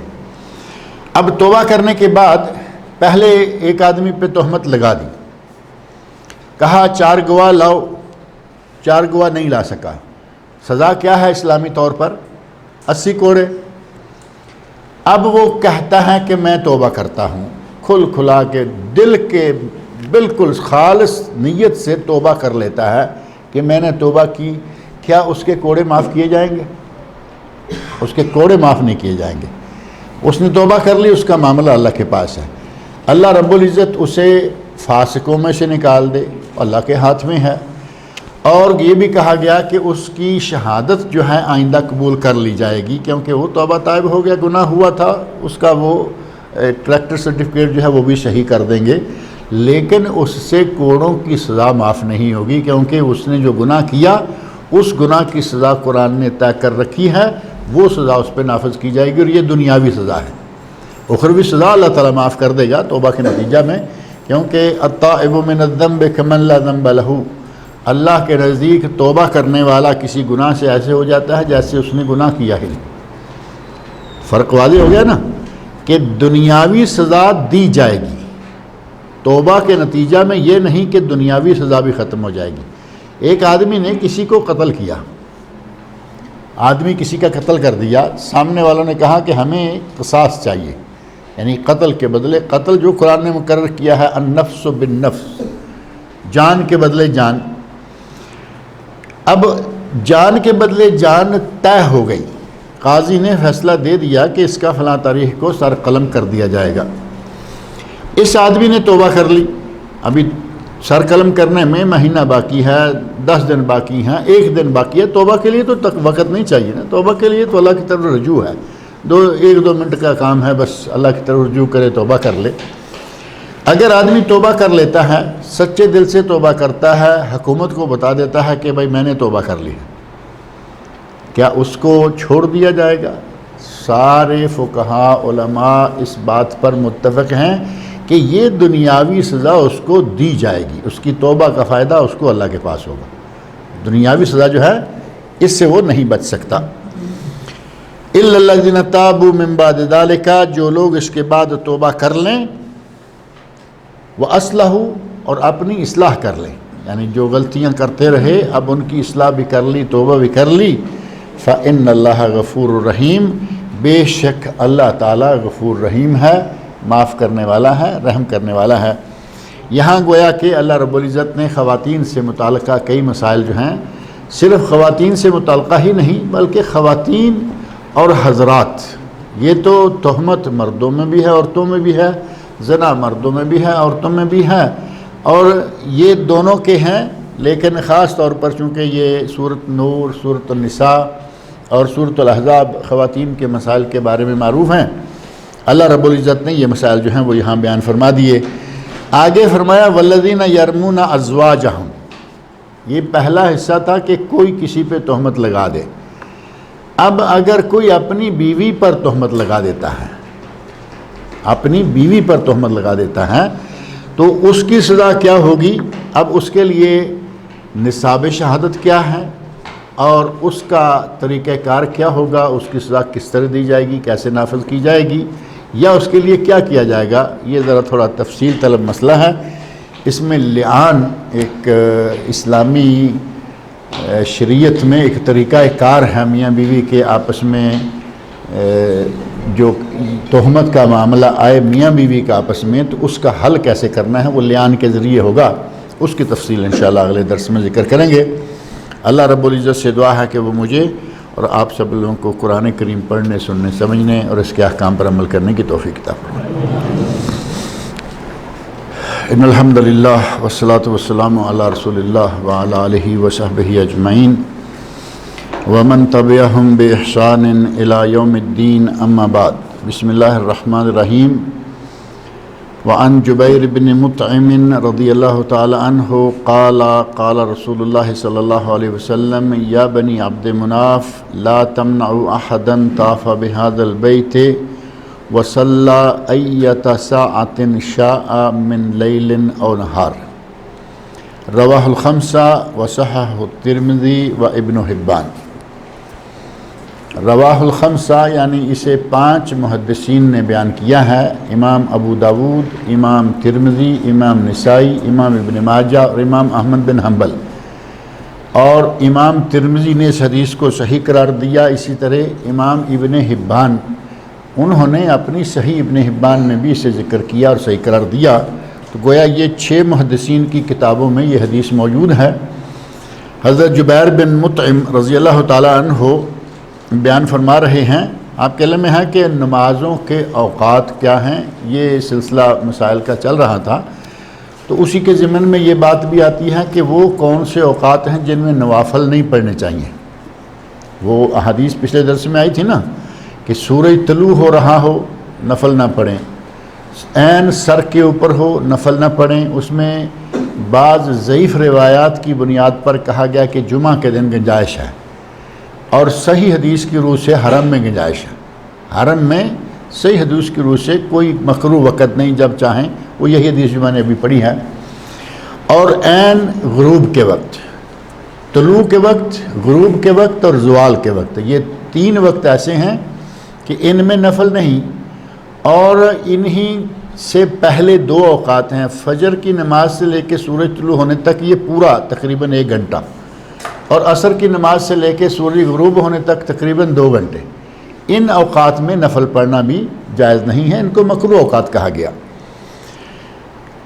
اب توبہ کرنے کے بعد پہلے ایک آدمی پہ تہمت لگا دی، کہا 4 گواہ لاؤ، 4 گواہ نہیں لا سکا، سزا کیا ہے اسلامی طور پر؟ 80 کوڑے۔ اب وہ کہتا ہے کہ میں توبہ کرتا ہوں، کھل کھلا کے دل کے بالکل خالص نیت سے توبہ کر لیتا ہے کہ میں نے توبہ کی، کیا اس کے کوڑے معاف کیے جائیں گے؟ اس کے کوڑے معاف نہیں کیے جائیں گے۔ اس نے توبہ کر لی، اس کا معاملہ اللہ کے پاس ہے۔ اللہ رب العزت اسے فاسقوں میں سے نکال دے، اللہ کے ہاتھ میں ہے۔ اور یہ بھی کہا گیا کہ اس کی شہادت جو ہے آئندہ قبول کر لی جائے گی، کیونکہ وہ توبہ طائب ہو گیا، گناہ ہوا تھا، اس کا وہ کریکٹر سرٹیفکیٹ جو ہے وہ بھی صحیح کر دیں گے، لیکن اس سے کوڑوں کی سزا معاف نہیں ہوگی، کیونکہ اس نے جو گناہ کیا اس گناہ کی سزا قرآن نے طے کر رکھی ہے، وہ سزا اس پہ نافذ کی جائے گی، اور یہ دنیاوی سزا ہے۔ اخروی سزا اللہ تعالیٰ معاف کر دے گا توبہ کے نتیجہ میں، کیونکہ التائب من الذنب کمن لا ذنب لہ، اللہ کے نزدیک توبہ کرنے والا کسی گناہ سے ایسے ہو جاتا ہے جیسے اس نے گناہ کیا ہی نہیں۔ فرق واضح ہو گیا نا کہ دنیاوی سزا دی جائے گی، توبہ کے نتیجہ میں یہ نہیں کہ دنیاوی سزا بھی ختم ہو جائے گی۔ ایک آدمی نے کسی کو قتل کیا، آدمی کسی کا قتل کر دیا، سامنے والوں نے کہا کہ ہمیں قصاص چاہیے، یعنی قتل کے بدلے قتل جو قرآن نے مقرر کیا ہے، النفس بالنفس، جان کے بدلے جان۔ اب جان کے بدلے جان طے ہو گئی، قاضی نے فیصلہ دے دیا کہ اس کا فلاں تاریخ کو سر قلم کر دیا جائے گا۔ اس آدمی نے توبہ کر لی، ابھی سر قلم کرنے میں مہینہ باقی ہے، 10 دن باقی ہیں، 1 دن باقی ہے، توبہ کے لیے تو وقت نہیں چاہیے نا، توبہ کے لیے تو اللہ کی طرف رجوع ہے، 1-2 منٹ کا کام ہے، بس اللہ کی طرف رجوع کرے، توبہ کر لے۔ اگر آدمی توبہ کر لیتا ہے، سچے دل سے توبہ کرتا ہے، حکومت کو بتا دیتا ہے کہ بھائی میں نے توبہ کر لی ہے، کیا اس کو چھوڑ دیا جائے گا؟ سارے فقہاء علماء اس بات پر متفق ہیں کہ یہ دنیاوی سزا اس کو دی جائے گی، اس کی توبہ کا فائدہ اس کو اللہ کے پاس ہوگا، دنیاوی سزا جو ہے اس سے وہ نہیں بچ سکتا۔ اِلَّا الَّذِينَ تَابُوا مِن بَعْدِ ذَلِكَ، جو لوگ اس کے بعد توبہ کر لیں، وَأَصْلَحُوا، اور اپنی اصلاح کر لیں، یعنی جو غلطیاں کرتے رہے اب ان کی اصلاح بھی کر لی، توبہ بھی کر لی، فَإِنَّ اللَّهَ غَفُورٌ رَحِيمٌ، بے شک اللہ تعالیٰ غفور رحیم ہے، معاف کرنے والا ہے، رحم کرنے والا ہے۔ یہاں گویا کہ اللہ رب العزت نے خواتین سے متعلقہ کئی مسائل جو ہیں، صرف خواتین سے متعلقہ ہی نہیں بلکہ خواتین اور حضرات، یہ تو تہمت مردوں میں بھی ہے عورتوں میں بھی ہے، زنا مردوں میں بھی ہے عورتوں میں بھی ہے، اور یہ دونوں کے ہیں، لیکن خاص طور پر چونکہ یہ سورۃ نور، سورۃ النساء اور سورۃ الاحزاب خواتین کے مسائل کے بارے میں معروف ہیں، اللہ رب العزت نے یہ مسائل جو ہیں وہ یہاں بیان فرما دیے۔ آگے فرمایا والذین یرمون ازواجہم، یہ پہلا حصہ تھا کہ کوئی کسی پہ تہمت لگا دے۔ اب اگر کوئی اپنی بیوی پر تہمت لگا دیتا ہے، اپنی بیوی پر تہمت لگا دیتا ہے تو اس کی سزا کیا ہوگی؟ اب اس کے لیے نصاب شہادت کیا ہے اور اس کا طریقہ کار کیا ہوگا، اس کی سزا کس طرح دی جائے گی، کیسے نافذ کی جائے گی، یا اس کے لیے کیا کیا جائے گا، یہ ذرا تھوڑا تفصیل طلب مسئلہ ہے۔ اس میں لعان ایک اسلامی شریعت میں ایک طریقہ کار ہے، میاں بیوی کے آپس میں جو تہمت کا معاملہ آئے میاں بیوی کا آپس میں، تو اس کا حل کیسے کرنا ہے وہ لعان کے ذریعے ہوگا، اس کی تفصیل انشاءاللہ اگلے درس میں ذکر کریں گے۔ اللہ رب العزت سے دعا ہے کہ وہ مجھے اور آپ سب لوگوں کو قرآن کریم پڑھنے، سننے، سمجھنے اور اس کے احکام پر عمل کرنے کی توفیق عطا فرمائے۔ ان الحمد للہ والصلاة والسلام علی رسول اللہ وعلی آلہ وصحبہ اجمعین ومن تبعہم بإحسان الی یوم الدین، اما بعد، بسم اللہ الرحمن الرحیم۔ وعن جبیر بن مطعم رضی اللہ تعالی عنہ قال قال رسول اللہ صلی اللہ علیہ وسلم یا بنی عبد مناف لا تمنعوا احدا طاف بهذا البیت وصلى ایت ساعۃ شاء من لیل او نہار، رواہ الخمسہ وصححہ الترمذی وابن حبان۔ رواہ الخمسہ یعنی اسے 5 محدثین نے بیان کیا ہے، امام ابو داود، امام ترمذی، امام نسائی، امام ابن ماجہ اور امام احمد بن حنبل، اور امام ترمذی نے اس حدیث کو صحیح قرار دیا۔ اسی طرح امام ابن حبان، انہوں نے اپنی صحیح ابن حبان میں بھی اسے ذکر کیا اور صحیح قرار دیا، تو گویا یہ 6 محدثین کی کتابوں میں یہ حدیث موجود ہے۔ حضرت جبیر بن مطعم رضی اللہ تعالی عنہ بیان فرما رہے ہیں آپ کے علم میں ہے کہ نمازوں کے اوقات کیا ہیں، یہ سلسلہ مسائل کا چل رہا تھا، تو اسی کے ضمن میں یہ بات بھی آتی ہے کہ وہ کون سے اوقات ہیں جن میں نوافل نہیں پڑھنے چاہیے۔ وہ احادیث پچھلے درس میں آئی تھی نا کہ سورج طلوع ہو رہا ہو نفل نہ پڑھیں، عین سر کے اوپر ہو نفل نہ پڑھیں۔ اس میں بعض ضعیف روایات کی بنیاد پر کہا گیا کہ جمعہ کے دن گنجائش ہے، اور صحیح حدیث کی روح سے حرم میں گنجائش ہے۔ حرم میں صحیح حدیث کی روح سے کوئی مکروہ وقت نہیں، جب چاہیں، وہ یہی حدیث جو میں نے ابھی پڑھی ہے۔ اور عین غروب کے وقت، طلوع کے وقت، غروب کے وقت اور زوال کے وقت، یہ تین وقت ایسے ہیں کہ ان میں نفل نہیں۔ اور انہی سے پہلے دو اوقات ہیں، فجر کی نماز سے لے کے سورج طلوع ہونے تک یہ پورا تقریباً 1 گھنٹہ، اور عصر کی نماز سے لے کے سورج غروب ہونے تک تقریباً 2 گھنٹے۔ ان اوقات میں نفل پڑھنا بھی جائز نہیں ہے، ان کو مکروہ اوقات کہا گیا۔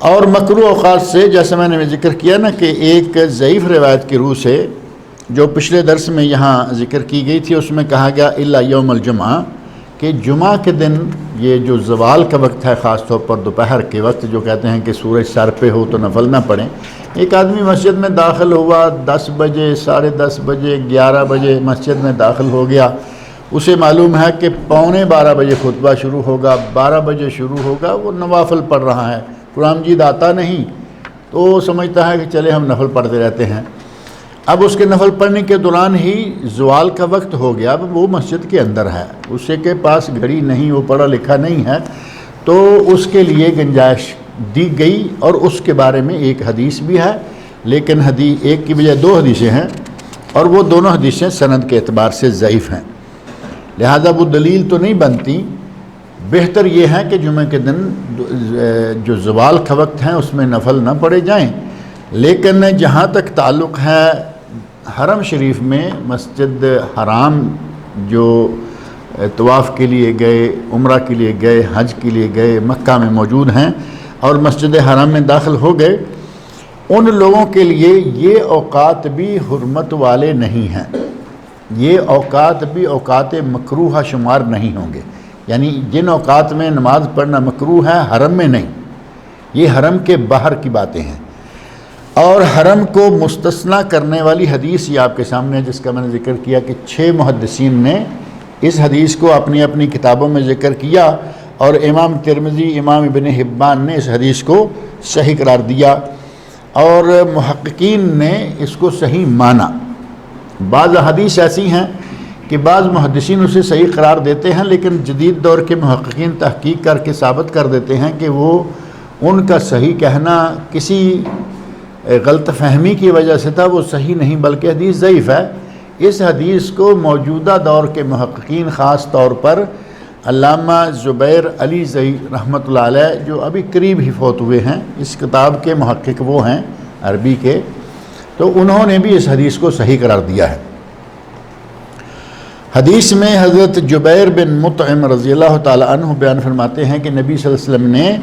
اور مکروہ اوقات سے جیسے میں نے ذکر کیا نا کہ ایک ضعیف روایت کی روح سے جو پچھلے درس میں یہاں ذکر کی گئی تھی، اس میں کہا گیا الا یوم الجمعہ، کہ جمعہ کے دن یہ جو زوال کا وقت ہے، خاص طور پر دوپہر کے وقت جو کہتے ہیں کہ سورج سر پہ ہو تو نفل نہ پڑھیں۔ ایک آدمی مسجد میں داخل ہوا 10 بجے، 10:30 بجے، 11 بجے مسجد میں داخل ہو گیا، اسے معلوم ہے کہ 11:45 بجے خطبہ شروع ہوگا، 12 بجے شروع ہوگا، وہ نوافل پڑھ رہا ہے، قرآن مجید آتا نہیں، تو وہ سمجھتا ہے کہ چلے ہم نفل پڑھتے رہتے ہیں۔ اب اس کے نفل پڑھنے کے دوران ہی زوال کا وقت ہو گیا، اب وہ مسجد کے اندر ہے، اسے کے پاس گھڑی نہیں، وہ پڑھا لکھا نہیں ہے، تو اس کے لیے گنجائش دی گئی۔ اور اس کے بارے میں ایک حدیث بھی ہے، لیکن حدیث ایک کی بجائے 2 حدیثیں ہیں، اور وہ دونوں حدیثیں سند کے اعتبار سے ضعیف ہیں، لہذا وہ دلیل تو نہیں بنتی۔ بہتر یہ ہے کہ جمعہ کے دن جو زوال کا وقت ہے اس میں نفل نہ پڑھے جائیں۔ لیکن جہاں تک تعلق ہے حرم شریف میں، مسجد حرام جو طواف کے لیے گئے، عمرہ کے لیے گئے، حج کے لیے گئے، مکہ میں موجود ہیں اور مسجد حرام میں داخل ہو گئے، ان لوگوں کے لیے یہ اوقات بھی حرمت والے نہیں ہیں، یہ اوقات بھی اوقات مکروہ شمار نہیں ہوں گے۔ یعنی جن اوقات میں نماز پڑھنا مکروہ ہے، حرم میں نہیں، یہ حرم کے باہر کی باتیں ہیں۔ اور حرم کو مستثنیٰ کرنے والی حدیث یہ آپ کے سامنے ہے، جس کا میں نے ذکر کیا کہ 6 محدثین نے اس حدیث کو اپنی اپنی کتابوں میں ذکر کیا، اور امام ترمذی، امام ابن حبان نے اس حدیث کو صحیح قرار دیا، اور محققین نے اس کو صحیح مانا۔ بعض حدیث ایسی ہیں کہ بعض محدثین اسے صحیح قرار دیتے ہیں، لیکن جدید دور کے محققین تحقیق کر کے ثابت کر دیتے ہیں کہ وہ ان کا صحیح کہنا کسی غلط فہمی کی وجہ سے تھا، وہ صحیح نہیں بلکہ حدیث ضعیف ہے۔ اس حدیث کو موجودہ دور کے محققین، خاص طور پر علامہ زبیر علی زئی رحمۃ اللہ علیہ، جو ابھی قریب ہی فوت ہوئے ہیں، اس کتاب کے محقق وہ ہیں عربی کے، تو انہوں نے بھی اس حدیث کو صحیح قرار دیا ہے۔ حدیث میں حضرت جبیر بن مطعم رضی اللہ تعالی عنہ بیان فرماتے ہیں کہ نبی صلی اللہ علیہ وسلم نے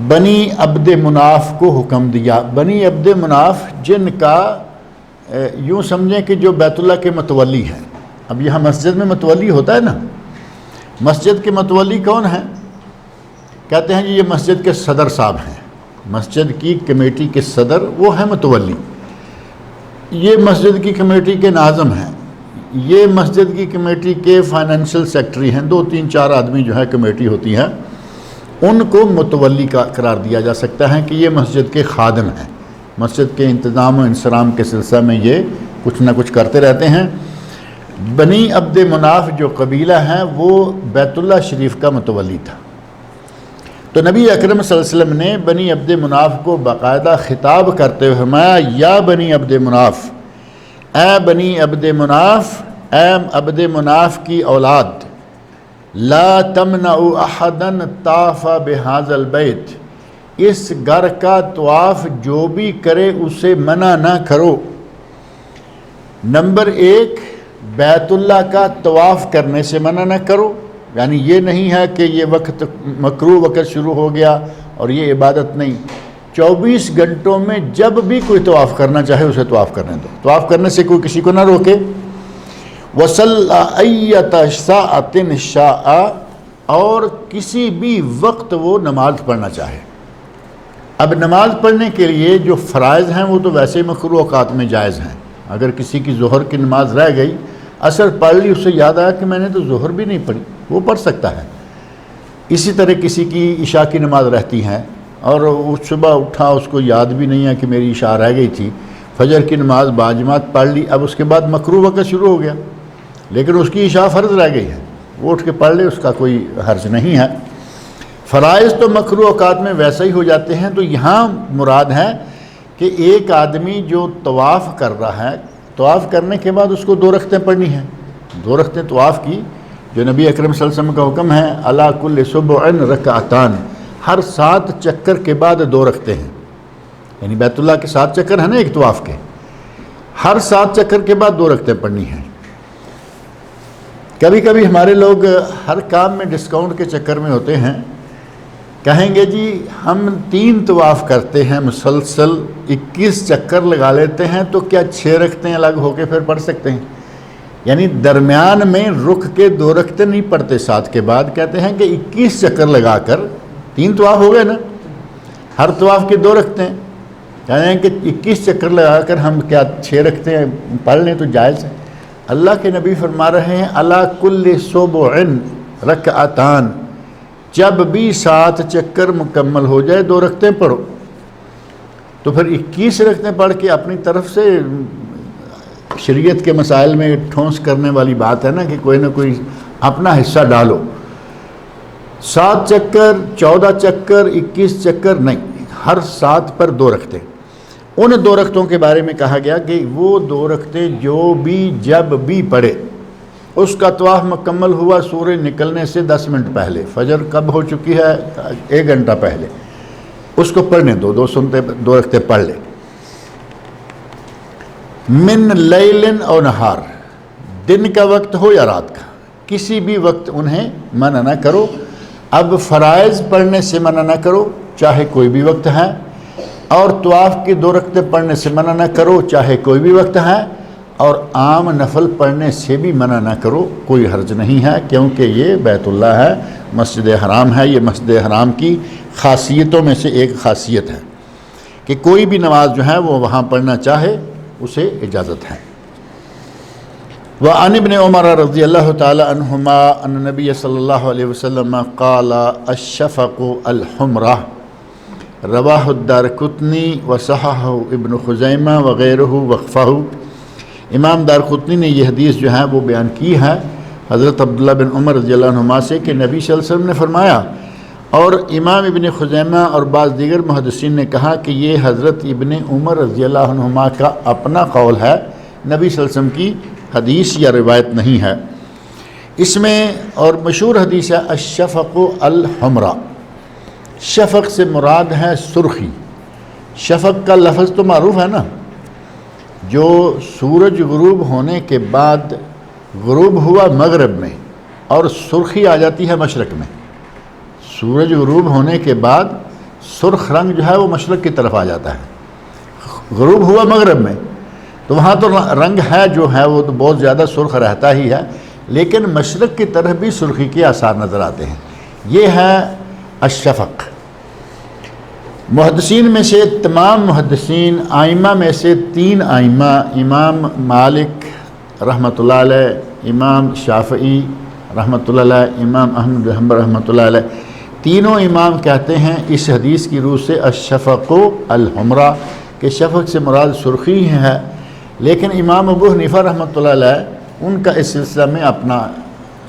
بنی عبد مناف کو حکم دیا۔ بنی عبد مناف جن کا یوں سمجھیں کہ جو بیت اللہ کے متولی ہیں۔ اب یہاں مسجد میں متولی ہوتا ہے نا، مسجد کے متولی کون ہیں؟ کہتے ہیں یہ مسجد کے صدر صاحب ہیں، مسجد کی کمیٹی کے صدر وہ ہیں متولی، یہ مسجد کی کمیٹی کے ناظم ہیں، یہ مسجد کی کمیٹی کے فائنینشیل سیکٹری ہیں، 2 3 4 آدمی جو ہے کمیٹی ہوتی ہے، ان کو متولی کا قرار دیا جا سکتا ہے کہ یہ مسجد کے خادم ہیں، مسجد کے انتظام و انصرام کے سلسلہ میں یہ کچھ نہ کچھ کرتے رہتے ہیں۔ بنی عبد مناف جو قبیلہ ہیں وہ بیت اللہ شریف کا متولی تھا، تو نبی اکرم صلی اللہ علیہ وسلم نے بنی عبد مناف کو باقاعدہ خطاب کرتے ہوئے فرمایا، یا بنی عبد مناف، اے بنی عبد مناف، اے عبد مناف کی اولاد، لا تمنعوا احدا طاف بهذا البیت، اس گھر کا طواف جو بھی کرے اسے منع نہ کرو۔ نمبر 1، بیت اللہ کا طواف کرنے سے منع نہ کرو، یعنی یہ نہیں ہے کہ یہ وقت مکروہ وقت شروع ہو گیا اور یہ عبادت نہیں، 24 گھنٹوں میں جب بھی کوئی طواف کرنا چاہے اسے طواف کرنے دو، طواف کرنے سے کوئی کسی کو نہ روکے۔ وَصَلَّى أَيَّةَ سَاعَةٍ شَاءَ، اور کسی بھی وقت وہ نماز پڑھنا چاہے۔ اب نماز پڑھنے کے لیے جو فرائض ہیں وہ تو ویسے مکروہ اوقات میں جائز ہیں۔ اگر کسی کی ظہر کی نماز رہ گئی، عصر پڑھ لی، اسے یاد آیا کہ میں نے تو ظہر بھی نہیں پڑھی، وہ پڑھ سکتا ہے۔ اسی طرح کسی کی عشاء کی نماز رہتی ہے اور وہ صبح اٹھا، اس کو یاد بھی نہیں ہے کہ میری عشاء رہ گئی تھی، فجر کی نماز باجماعت پڑھ لی، اب اس کے بعد مکروہ وقت شروع ہو گیا، لیکن اس کی عشاء فرض رہ گئی ہے، وہ اٹھ کے پڑھ لے، اس کا کوئی حرج نہیں ہے۔ فرائض تو مکروہ اوقات میں ویسا ہی ہو جاتے ہیں۔ تو یہاں مراد ہے کہ ایک آدمی جو طواف کر رہا ہے، طواف کرنے کے بعد اس کو 2 رکعتیں پڑھنی ہیں، 2 رکعتیں طواف کی، جو نبی اکرم صلی اللہ علیہ وسلم کا حکم ہے، علی کل صبع رکعتان، ہر 7 چکر کے بعد 2 رکعتیں ہیں، یعنی بیت اللہ کے 7 چکر ہیں نا ایک طواف کے، ہر 7 چکر کے بعد 2 رکعتیں پڑھنی ہیں۔ کبھی کبھی ہمارے لوگ ہر کام میں ڈسکاؤنٹ کے چکر میں ہوتے ہیں، کہیں گے جی ہم 3 طواف کرتے ہیں مسلسل، 21 چکر لگا لیتے ہیں، تو کیا 6 رکعتیں الگ ہو کے پھر پڑھ سکتے ہیں؟ یعنی درمیان میں رک کے 2 رکعتیں نہیں پڑھتے 7 کے بعد، کہتے ہیں کہ 21 چکر لگا کر 3 طواف ہو گئے نا، ہر طواف کی 2 رکعتیں، کہتے ہیں کہ 21 چکر لگا کر ہم کیا 6 رکعتیں پڑھ لیں تو جائز ہے۔ اللہ کے نبی فرما رہے ہیں علی کل صبع رکعتان، جب بھی 7 چکر مکمل ہو جائے 2 رکعتیں پڑھو۔ تو پھر 21 رکعتیں پڑھ کے اپنی طرف سے شریعت کے مسائل میں ٹھونس کرنے والی بات ہے نا کہ کوئی نہ کوئی اپنا حصہ ڈالو۔ 7 چکر، 14 چکر، 21 چکر نہیں، ہر 7 پر 2 رکعتیں۔ ان 2 رکعتوں کے بارے میں کہا گیا کہ وہ 2 رکعتیں جو بھی جب بھی پڑھے، اس کا طواف مکمل ہوا سورج نکلنے سے 10 منٹ پہلے، فجر کب ہو چکی ہے 1 گھنٹہ پہلے، اس کو پڑھنے دو، 2 رکعتیں پڑھ لے۔ من لیل او نہار، دن کا وقت ہو یا رات کا، کسی بھی وقت انہیں منع نہ کرو۔ اب فرائض پڑھنے سے منع نہ کرو چاہے کوئی بھی وقت ہے، اور طواف کی 2 رکعتیں پڑھنے سے منع نہ کرو چاہے کوئی بھی وقت ہے، اور عام نفل پڑھنے سے بھی منع نہ کرو، کوئی حرج نہیں ہے، کیونکہ یہ بیت اللہ ہے، مسجد حرام ہے۔ یہ مسجد حرام کی خاصیتوں میں سے ایک خاصیت ہے کہ کوئی بھی نماز جو ہے وہ وہاں پڑھنا چاہے اسے اجازت ہے۔ وعن ابن عمر رضی اللہ تعالی عنہما ان نبی صلی اللہ علیہ وسلم قال الشفق الحمرہ، رواہ الدارقطنی وصححہ ابن خزیمہ وغیرہ وقفہ۔ امام دارقطنی نے یہ حدیث جو ہے وہ بیان کی ہے حضرت عبداللہ بن عمر رضی اللہ عنہما سے کہ نبی صلی اللہ علیہ وسلم نے فرمایا، اور امام ابن خزیمہ اور بعض دیگر محدثین نے کہا کہ یہ حضرت ابن عمر رضی اللہ عنہما کا اپنا قول ہے، نبی صلی اللہ علیہ وسلم کی حدیث یا روایت نہیں ہے۔ اس میں اور مشہور حدیث ہے الشفق الحمرہ، شفق سے مراد ہے سرخی۔ شفق کا لفظ تو معروف ہے نا، جو سورج غروب ہونے کے بعد غروب ہوا مغرب میں اور سرخی آ جاتی ہے مشرق میں، سورج غروب ہونے کے بعد سرخ رنگ جو ہے وہ مشرق کی طرف آ جاتا ہے، غروب ہوا مغرب میں تو وہاں تو رنگ ہے جو ہے وہ تو بہت زیادہ سرخ رہتا ہی ہے، لیکن مشرق کی طرف بھی سرخی کے آثار نظر آتے ہیں، یہ ہے الشفق۔ محدثین میں سے تمام محدثین، آئمہ میں سے 3 آئمہ، امام مالک رحمۃ اللہ علیہ، امام شافعی رحمۃ اللہ علیہ، امام احمد بن حنبل رحمۃ اللہ علیہ، تینوں امام کہتے ہیں اس حدیث کی روح سے الشفق الحمرہ کہ شفق سے مراد سرخی ہے، لیکن امام ابو حنیفہ رحمۃ اللہ علیہ ان کا اس سلسلہ میں اپنا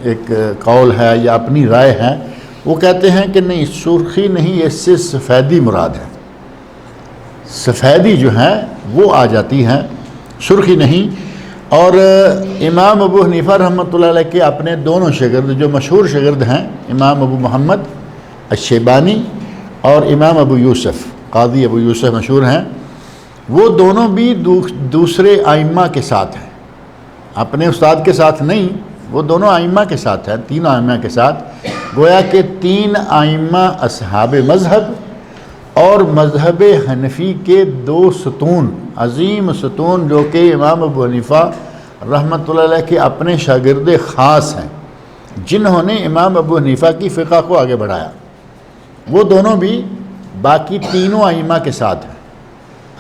ایک قول ہے یا اپنی رائے ہے، وہ کہتے ہیں کہ نہیں، سرخی نہیں، اس سے سفیدی مراد ہے، سفیدی جو ہے وہ آ جاتی ہے، سرخی نہیں۔ اور امام ابو حنیفہ رحمۃ اللہ علیہ کے اپنے دونوں شاگرد جو مشہور شاگرد ہیں، امام ابو محمد الشیبانی اور امام ابو یوسف، قاضی ابو یوسف مشہور ہیں، وہ دونوں بھی دوسرے آئمہ کے ساتھ ہیں، اپنے استاد کے ساتھ نہیں، وہ دونوں آئمہ کے ساتھ ہیں، 3 آئمہ کے ساتھ، گویا کہ 3 آئمہ اصحاب مذہب اور مذہب حنفی کے 2 ستون، عظیم ستون، جو کہ امام ابو حنیفہ رحمۃ اللہ علیہ کے اپنے شاگرد خاص ہیں جنہوں نے امام ابو حنیفہ کی فقہ کو آگے بڑھایا، وہ دونوں بھی باقی تینوں ائمہ کے ساتھ ہیں۔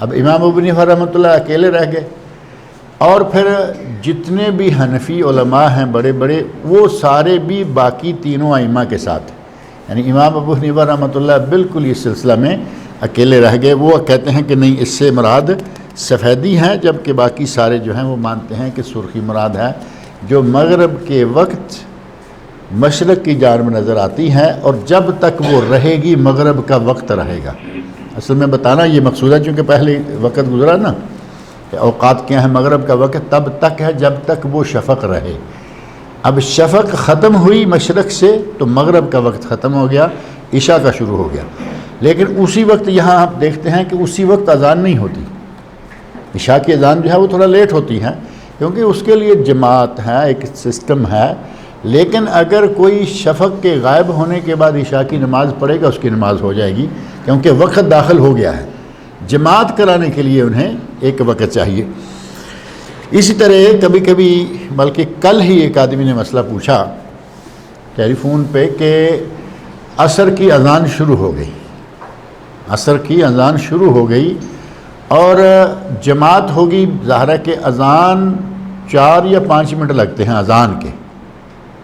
اب امام ابو حنیفہ رحمۃ اللہ اکیلے رہ گئے، اور پھر جتنے بھی حنفی علماء ہیں بڑے بڑے، وہ سارے بھی باقی تینوں ائمہ کے ساتھ ہیں۔ یعنی امام ابو حنیفہ رحمۃ اللہ بالکل اس سلسلہ میں اکیلے رہ گئے۔ وہ کہتے ہیں کہ نہیں، اس سے مراد سفیدی ہیں، جبکہ باقی سارے جو ہیں وہ مانتے ہیں کہ سرخی مراد ہے، جو مغرب کے وقت مشرق کی جانب نظر آتی ہے، اور جب تک وہ رہے گی مغرب کا وقت رہے گا۔ اصل میں بتانا یہ مقصود ہے، چونکہ پہلے وقت گزرا نا کہ اوقات کیا ہے، مغرب کا وقت تب تک ہے جب تک وہ شفق رہے۔ اب شفق ختم ہوئی مشرق سے تو مغرب کا وقت ختم ہو گیا، عشاء کا شروع ہو گیا۔ لیکن اسی وقت یہاں آپ دیکھتے ہیں کہ اسی وقت اذان نہیں ہوتی، عشاء کی اذان جو ہے وہ تھوڑا لیٹ ہوتی ہے، کیونکہ اس کے لیے جماعت ہے، ایک سسٹم ہے۔ لیکن اگر کوئی شفق کے غائب ہونے کے بعد عشاء کی نماز پڑھے گا، اس کی نماز ہو جائے گی، کیونکہ وقت داخل ہو گیا ہے۔ جماعت کرانے کے لیے انہیں ایک وقت چاہیے۔ اسی طرح کبھی کبھی، بلکہ کل ہی ایک آدمی نے مسئلہ پوچھا ٹیلی فون پہ کہ عصر کی اذان شروع ہو گئی، عصر کی اذان شروع ہو گئی اور جماعت ہوگی، ظاہر ہے کہ اذان 4 یا 5 منٹ لگتے ہیں اذان کے،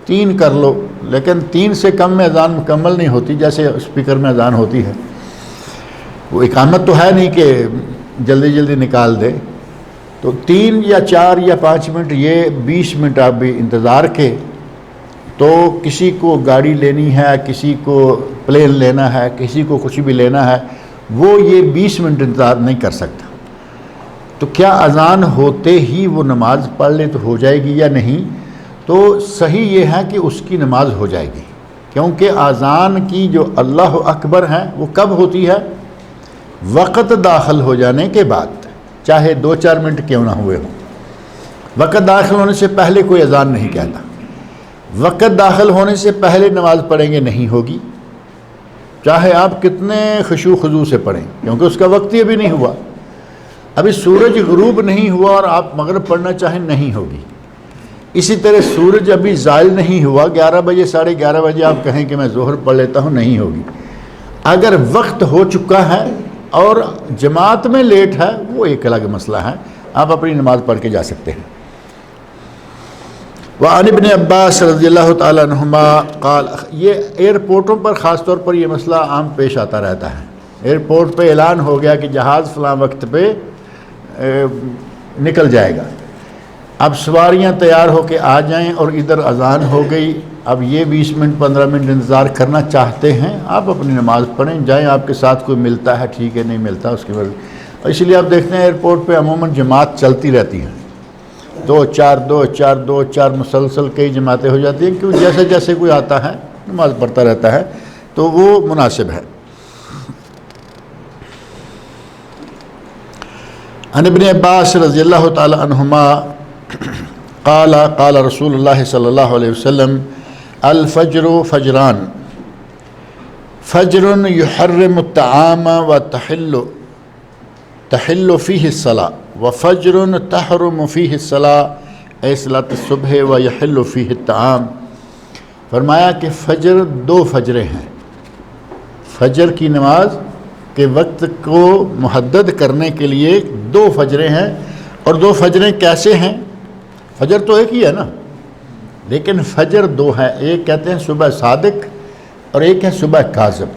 3 کر لو، لیکن 3 سے کم میں اذان مکمل نہیں ہوتی، جیسے اسپیکر میں اذان ہوتی ہے۔ وہ اقامت تو ہے نہیں کہ جلدی جلدی نکال دے، تو 3 یا 4 یا 5 منٹ، یہ 20 منٹ آپ بھی انتظار کے، تو کسی کو گاڑی لینی ہے، کسی کو پلین لینا ہے، کسی کو کچھ بھی لینا ہے، وہ یہ 20 منٹ انتظار نہیں کر سکتا۔ تو کیا اذان ہوتے ہی وہ نماز پڑھ لے تو ہو جائے گی یا نہیں؟ تو صحیح یہ ہے کہ اس کی نماز ہو جائے گی، کیونکہ اذان کی جو اللہ اکبر ہے وہ کب ہوتی ہے؟ وقت داخل ہو جانے کے بعد، چاہے 2-4 منٹ کیوں نہ ہوئے ہوں۔ وقت داخل ہونے سے پہلے کوئی اذان نہیں کہتا، وقت داخل ہونے سے پہلے نماز پڑھیں گے نہیں ہوگی، چاہے آپ کتنے خشوع خضوع سے پڑھیں، کیونکہ اس کا وقت ہی ابھی نہیں ہوا، ابھی سورج غروب نہیں ہوا اور آپ مغرب پڑھنا چاہیں نہیں ہوگی۔ اسی طرح سورج ابھی زائل نہیں ہوا، 11 بجے 11:30 بجے آپ کہیں کہ میں ظہر پڑھ لیتا ہوں، نہیں ہوگی۔ اگر وقت ہو چکا ہے اور جماعت میں لیٹ ہے، وہ ایک الگ مسئلہ ہے، آپ اپنی نماز پڑھ کے جا سکتے ہیں۔ وعن ابن عباس رضی اللہ تعالیٰ عنہما قال، یہ ایئرپورٹوں پر خاص طور پر یہ مسئلہ عام پیش آتا رہتا ہے۔ ایئرپورٹ پہ اعلان ہو گیا کہ جہاز فلاں وقت پہ نکل جائے گا، اب سواریاں تیار ہو کے آ جائیں اور ادھر اذان ہو گئی، اب یہ 20 منٹ 15 منٹ انتظار کرنا چاہتے ہیں، آپ اپنی نماز پڑھیں، جائیں، آپ کے ساتھ کوئی ملتا ہے ٹھیک ہے، نہیں ملتا اس کی وجہ، اس لیے آپ دیکھتے ہیں ایئرپورٹ پہ عموماً جماعت چلتی رہتی ہیں، 2-4 مسلسل کئی جماعتیں ہو جاتی ہیں، کیوں جیسے جیسے کوئی آتا ہے نماز پڑھتا رہتا ہے، تو وہ مناسب ہے۔ عن ابن عباس رضی اللہ تعالی عنہما قال قال رسول اللہ صلی اللہ علیہ وسلم الفجر فجران، فجر یحرم الطعام وتحل فیہ الصلاة وفجر تحرم فیہ الصلاة اے صلاۃ الصبح ویحل فیہ الطعام۔ فرمایا کہ فجر 2 فجریں ہیں، فجر کی نماز کے وقت کو محدد کرنے کے لیے 2 فجریں ہیں، اور 2 فجریں کیسے ہیں؟ فجر تو ایک ہی ہے نا، لیکن فجر 2 ہے، ایک کہتے ہیں صبح صادق اور ایک ہے صبح کاذب،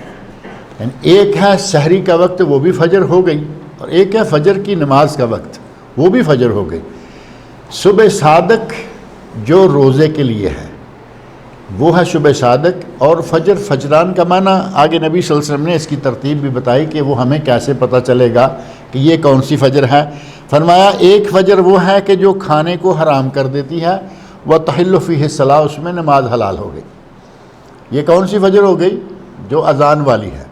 یعنی ایک ہے سحری کا وقت وہ بھی فجر ہو گئی، اور ایک ہے فجر کی نماز کا وقت وہ بھی فجر ہو گئی۔ صبح صادق جو روزے کے لیے ہے وہ ہے صبح صادق، اور فجر فجران کا معنی آگے نبی صلی اللہ علیہ وسلم نے اس کی ترتیب بھی بتائی کہ وہ ہمیں کیسے پتہ چلے گا کہ یہ کون سی فجر ہے۔ فرمایا ایک فجر وہ ہے کہ جو کھانے کو حرام کر دیتی ہے، وتحل فیہ الصلاۃ، اس میں نماز حلال ہو گئی۔ یہ کون سی فجر ہو گئی؟ جو اذان والی ہے،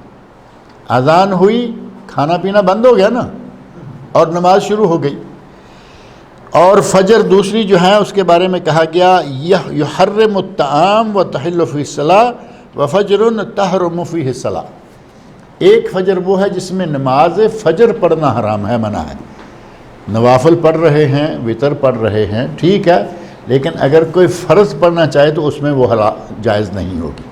اذان ہوئی کھانا پینا بند ہو گیا نا، اور نماز شروع ہو گئی۔ اور فجر دوسری جو ہے اس کے بارے میں کہا گیا یحرم الطعام وتحل فیہ الصلاۃ وفجر تحرم فیہ الصلاۃ، ایک فجر وہ ہے جس میں نماز فجر پڑھنا حرام ہے، منع ہے، نوافل پڑھ رہے ہیں، وطر پڑھ رہے ہیں، ٹھیک ہے، لیکن اگر کوئی فرض پڑھنا چاہے تو اس میں وہ جائز نہیں ہوگی۔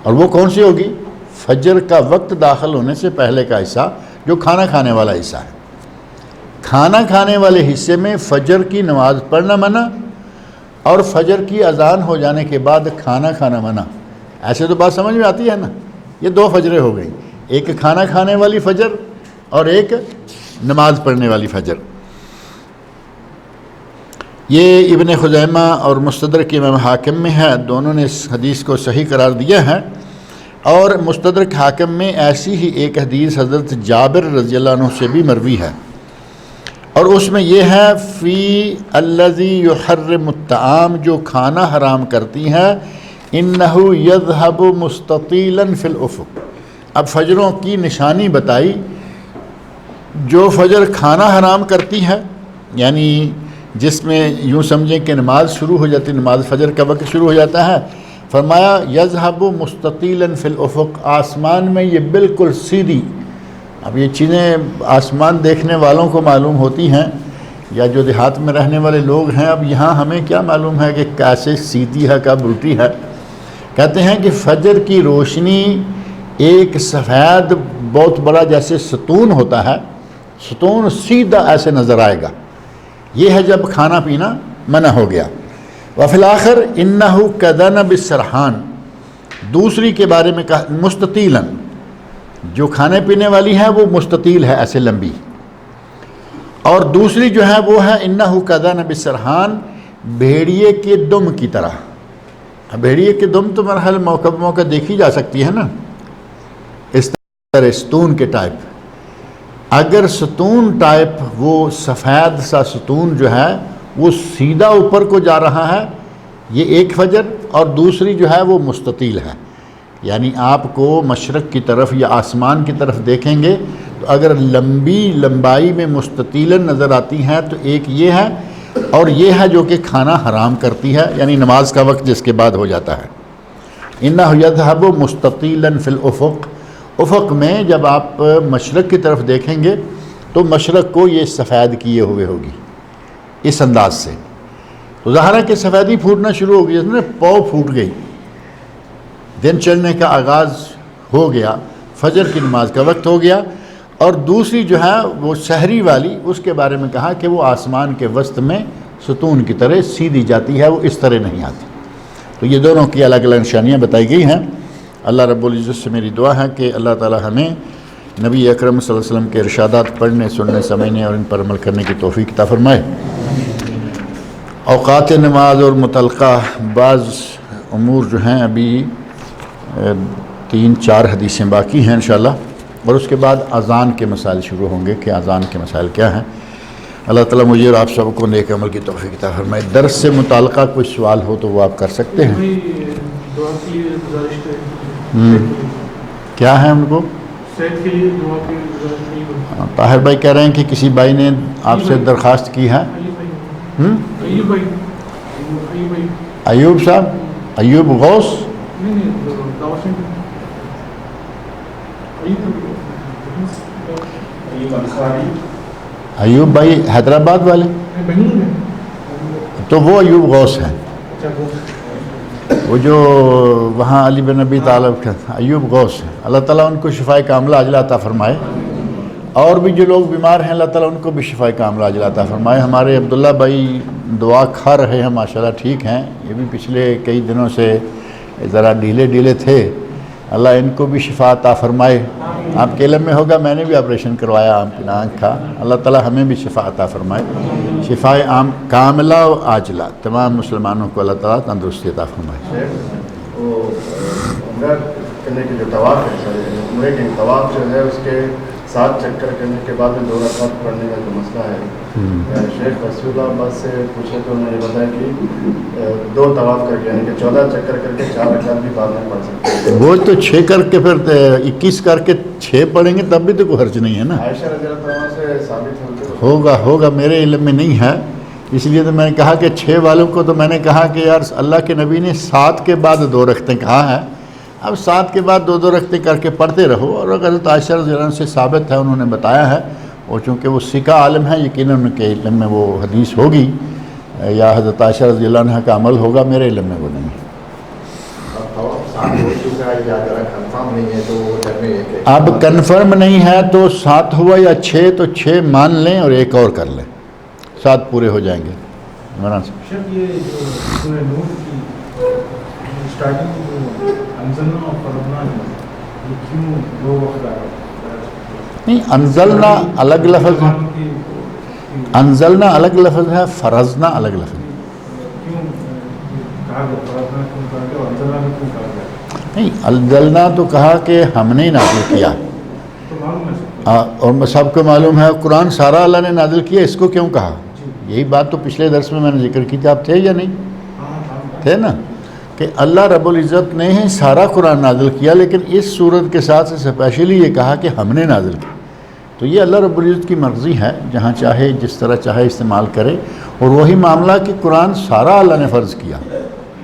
اور وہ کون سی ہوگی؟ فجر کا وقت داخل ہونے سے پہلے کا حصہ، جو کھانا کھانے والا حصہ ہے۔ کھانا کھانے والے حصے میں فجر کی نماز پڑھنا منع، اور فجر کی اذان ہو جانے کے بعد کھانا کھانا منع۔ ایسے تو بات سمجھ میں آتی ہے نا؟ یہ دو فجریں ہو گئیں، ایک کھانا کھانے والی فجر اور ایک نماز پڑھنے والی فجر۔ یہ ابن خزیمہ اور مستدرک امام حاکم میں ہے، دونوں نے اس حدیث کو صحیح قرار دیا ہے۔ اور مستدرک حاکم میں ایسی ہی ایک حدیث حضرت جابر رضی اللہ عنہ سے بھی مروی ہے، اور اس میں یہ ہے فی الذی یحرم الطعام، جو کھانا حرام کرتی ہے، انہ یذہب مستطیلا فی الافق۔ اب فجروں کی نشانی بتائی، جو فجر کھانا حرام کرتی ہے، یعنی جس میں یوں سمجھیں کہ نماز شروع ہو جاتی، نماز فجر کا وقت شروع ہو جاتا ہے، فرمایا یذہب مستطیلا فی الافق، آسمان میں یہ بالکل سیدھی۔ اب یہ چیزیں آسمان دیکھنے والوں کو معلوم ہوتی ہیں، یا جو دیہات میں رہنے والے لوگ ہیں، اب یہاں ہمیں کیا معلوم ہے کہ کیسے سیدھی ہے کب الٹی ہے۔ کہتے ہیں کہ فجر کی روشنی ایک سفید بہت بڑا جیسے ستون ہوتا ہے، ستون سیدھا ایسے نظر آئے گا۔ یہ ہے جب کھانا پینا منع ہو گیا۔ وفی الآخر انہ کذنب السرحان، دوسری کے بارے میں کہا مستطیلا، جو کھانے پینے والی ہے وہ مستطیل ہے، ایسے لمبی، اور دوسری جو ہے وہ ہے انہ کذنب السرحان، بھیڑیے کے دم کی طرح۔ بھیڑیے کے دم تو مرحل موقع موقع دیکھی جا سکتی ہے نا، اس طرح ستون کے ٹائپ۔ اگر ستون ٹائپ وہ سفید سا ستون جو ہے وہ سیدھا اوپر کو جا رہا ہے، یہ ایک فجر، اور دوسری جو ہے وہ مستطیل ہے، یعنی آپ کو مشرق کی طرف یا آسمان کی طرف دیکھیں گے تو اگر لمبی لمبائی میں مستطیلاً نظر آتی ہیں تو ایک یہ ہے، اور یہ ہے جو کہ کھانا حرام کرتی ہے، یعنی نماز کا وقت جس کے بعد ہو جاتا ہے۔ انہ یذہب مستطیلا فی الافق، افق میں جب آپ مشرق کی طرف دیکھیں گے تو مشرق کو یہ سفید کیے ہوئے ہوگی اس انداز سے۔ تو ظاہر ہے کہ سفیدی پھوٹنا شروع ہو گئی، اس میں پو پھوٹ گئی، دن چڑھنے کا آغاز ہو گیا، فجر کی نماز کا وقت ہو گیا۔ اور دوسری جو ہے وہ سحری والی، اس کے بارے میں کہا کہ وہ آسمان کے وسط میں ستون کی طرح سیدھی جاتی ہے، وہ اس طرح نہیں آتی۔ تو یہ دونوں کی الگ الگ نشانیاں بتائی گئی ہیں۔ اللہ رب العزت سے میری دعا ہے کہ اللہ تعالی ہمیں نبی اکرم صلی اللہ علیہ وسلم کے ارشادات پڑھنے، سننے، سمجھنے اور ان پر عمل کرنے کی توفیق عطا فرمائے۔ اوقات نماز اور متعلقہ بعض امور جو ہیں، ابھی 3-4 حدیثیں باقی ہیں انشاءاللہ، اور اس کے بعد اذان کے مسائل شروع ہوں گے کہ اذان کے مسائل کیا ہیں۔ اللہ تعالیٰ مجھے اور آپ سب کو نیک عمل کی توفیق عطا فرمائے۔ درس سے متعلقہ کوئی سوال ہو تو وہ آپ کر سکتے ہیں۔ کیا ہے ان کو؟ طاہر بھائی کہہ رہے ہیں کہ کسی بھائی نے آپ سے درخواست کی ہے۔ ایوب صاحب، ایوب غوث، ایوب بھائی حیدرآباد والے، تو وہ ایوب غوث ہیں، وہ جو وہاں علی بن ابی طالب کا ایوب غوث ہیں۔ اللہ تعالیٰ ان کو شفائے کاملہ عاجلہ عطا فرمائے، اور بھی جو لوگ بیمار ہیں اللہ تعالیٰ ان کو بھی شفائے کاملہ عاجلہ عطا فرمائے۔ ہمارے عبداللہ بھائی دعا کھا رہے ہیں، ماشاءاللہ ٹھیک ہیں، یہ بھی پچھلے کئی دنوں سے ذرا ڈھیلے تھے، اللہ ان کو بھی شفا عطا فرمائے۔ آپ کے علم میں ہوگا میں نے بھی آپریشن کروایا آنکھ کا، اللہ تعالیٰ ہمیں بھی شفا عطا فرمائے، شفائے عام کاملہ و عاجلہ تمام مسلمانوں کو اللہ تعالیٰ تندرستی عطا فرمائے۔ وہ عمرہ کرنے کے جو طواف ہے، عمرے کے طواف جو ہے اس کے 7 چکر کرنے کے بعد میں 2 رکعت پڑھنے کا جو مسئلہ ہے، شیخ رسول اللہ عباس سے پوچھے تو انہوں نے بتایا کہ 2 طواف کر کے، یعنی کہ 14 چکر کر کے 4 رکعت بھی بعد میں پڑھ سکتے ہیں۔ وہ تو 6 کر کے پھر 21 کر کے 6 پڑھیں گے تب بھی تو کوئی حرج نہیں ہے نا۔ عائشہ رضی اللہ عنہ سے ثابت ہوگا میرے علم میں نہیں ہے، اس لیے تو میں نے کہا کہ 6 والوں کو تو میں نے کہا کہ یار اللہ کے نبی نے 7 کے بعد 2 رکعتیں کہا ہے، اب 7 کے بعد 2 رکعتیں کر کے پڑھتے رہو، اور اگر حضرت عائشہ رضی اللہ عنہ سے ثابت ہے، انہوں نے بتایا ہے، اور چونکہ وہ سکہ عالم ہے یقیناً ان کے علم میں وہ حدیث ہوگی یا حضرت عائشہ رضی اللہ عنہ کا عمل ہوگا، میرے علم میں وہ نہیں ہے۔ اب کنفرم نہیں ہے تو 7 ہوا یا 6 تو 6 مان لیں اور ایک اور کر لیں، 7 پورے ہو جائیں گے۔ عمران صاحب شیخ یہ جو سورہ نور کی اسٹارٹنگ جو انزلنا اور فرضنا ہے یہ کیوں 2 وقت آ رہا ہے؟ نہیں، انزلنا الگ لفظ ہے، انزلنا الگ لفظ ہے، فرضنا الگ لفظ ہے۔ کیوں کہا گیا فرضنا کیوں کہا گیا اور انزلنا میں کیوں کہا گیا؟ نہیں، انزلنا تو کہا کہ ہم نے نازل کیا، تو معلوم ہے اور سب کو معلوم ہے قرآن سارا اللہ نے نازل کیا، اس کو کیوں کہا؟ یہی بات تو پچھلے درس میں نے ذکر کی تھی، آپ تھے یا نہیں تھے نا، کہ اللہ رب العزت نے سارا قرآن نازل کیا، لیکن اس صورت کے ساتھ اسپیشلی یہ کہا کہ ہم نے نازل کیا۔ تو یہ اللہ رب العزت کی مرضی ہے، جہاں چاہے جس طرح چاہے استعمال کرے، اور وہی معاملہ کہ قرآن سارا اللہ نے فرض کیا،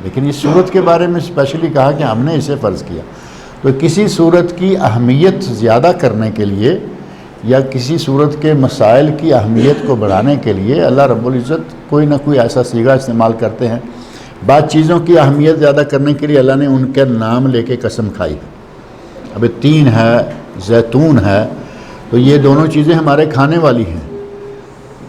لیکن اس صورت کے بارے میں اسپیشلی کہا کہ ہم نے اسے فرض کیا۔ تو کسی صورت کی اہمیت زیادہ کرنے کے لیے یا کسی صورت کے مسائل کی اہمیت کو بڑھانے کے لیے اللہ رب العزت کوئی نہ کوئی ایسا صیغہ استعمال کرتے ہیں۔ بعض چیزوں کی اہمیت زیادہ کرنے کے لیے اللہ نے ان کے نام لے کے قسم کھائی ہے۔ اب تین ہے، زیتون ہے، تو یہ دونوں چیزیں ہمارے کھانے والی ہیں،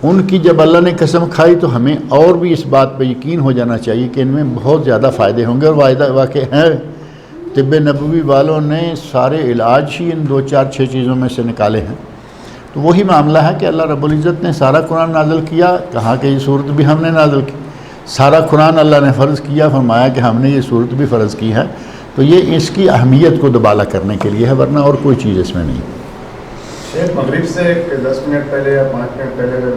ان کی جب اللہ نے قسم کھائی تو ہمیں اور بھی اس بات پہ یقین ہو جانا چاہیے کہ ان میں بہت زیادہ فائدے ہوں گے، اور واقع ہیں طب نبوی والوں نے سارے علاج ہی ان 2 4 6 چیزوں میں سے نکالے ہیں۔ تو وہی معاملہ ہے کہ اللہ رب العزت نے سارا قرآن نازل کیا، کہا کہ یہ صورت بھی ہم نے نازل کی، سارا قرآن اللہ نے فرض کیا، فرمایا کہ ہم نے یہ صورت بھی فرض کی ہے، تو یہ اس کی اہمیت کو دوبالا کرنے کے لیے ہے، ورنہ اور کوئی چیز اس میں نہیں۔ شیخ مغرب سے 10 منٹ پہلے یا 5 منٹ پہلے اگر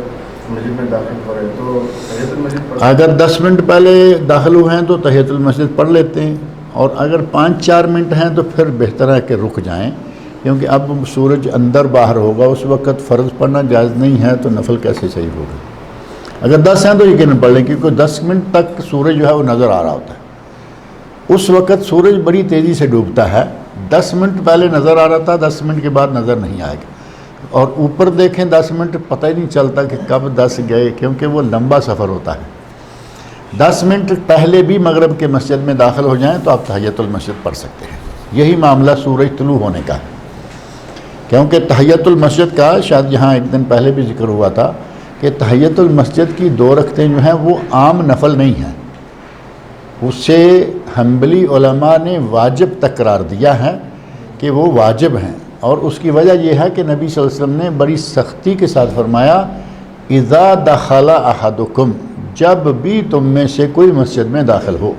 مسجد میں داخل ہو رہے تو تحیۃ المسجد پڑھ، اگر 10 منٹ پہلے داخل ہوئے ہیں تو تحیۃ المسجد پڑھ لیتے ہیں، اور اگر 5 4 منٹ ہیں تو پھر بہتر ہے کہ رک جائیں، کیونکہ اب سورج اندر باہر ہوگا، اس وقت فرض پڑھنا جائز نہیں ہے، تو نفل کیسے صحیح ہوگا؟ اگر 10 ہیں تو یقیناً پڑھ لیں، کیونکہ 10 منٹ تک سورج جو ہے وہ نظر آ رہا ہوتا ہے، اس وقت سورج بڑی تیزی سے ڈوبتا ہے، 10 منٹ پہلے نظر آ رہا تھا، 10 منٹ کے بعد نظر نہیں آئے گا، اور اوپر دیکھیں 10 منٹ پتہ ہی نہیں چلتا کہ کب 10 گئے، کیونکہ وہ لمبا سفر ہوتا ہے۔ 10 منٹ پہلے بھی مغرب کے مسجد میں داخل ہو جائیں تو آپ تحیۃ المسجد پڑھ سکتے ہیں۔ یہی معاملہ سورج طلوع ہونے کا ہے، کیونکہ تحیۃ المسجد کا شاید یہاں ایک دن پہلے بھی ذکر ہوا تھا کہ تحیۃ المسجد کی 2 رکعتیں جو ہیں وہ عام نفل نہیں ہیں، اسے حنبلی علماء نے واجب تک قرار دیا ہے کہ وہ واجب ہیں، اور اس کی وجہ یہ ہے کہ نبی صلی اللہ علیہ وسلم نے بڑی سختی کے ساتھ فرمایا اذا دخل احدکم، جب بھی تم میں سے کوئی مسجد میں داخل ہو،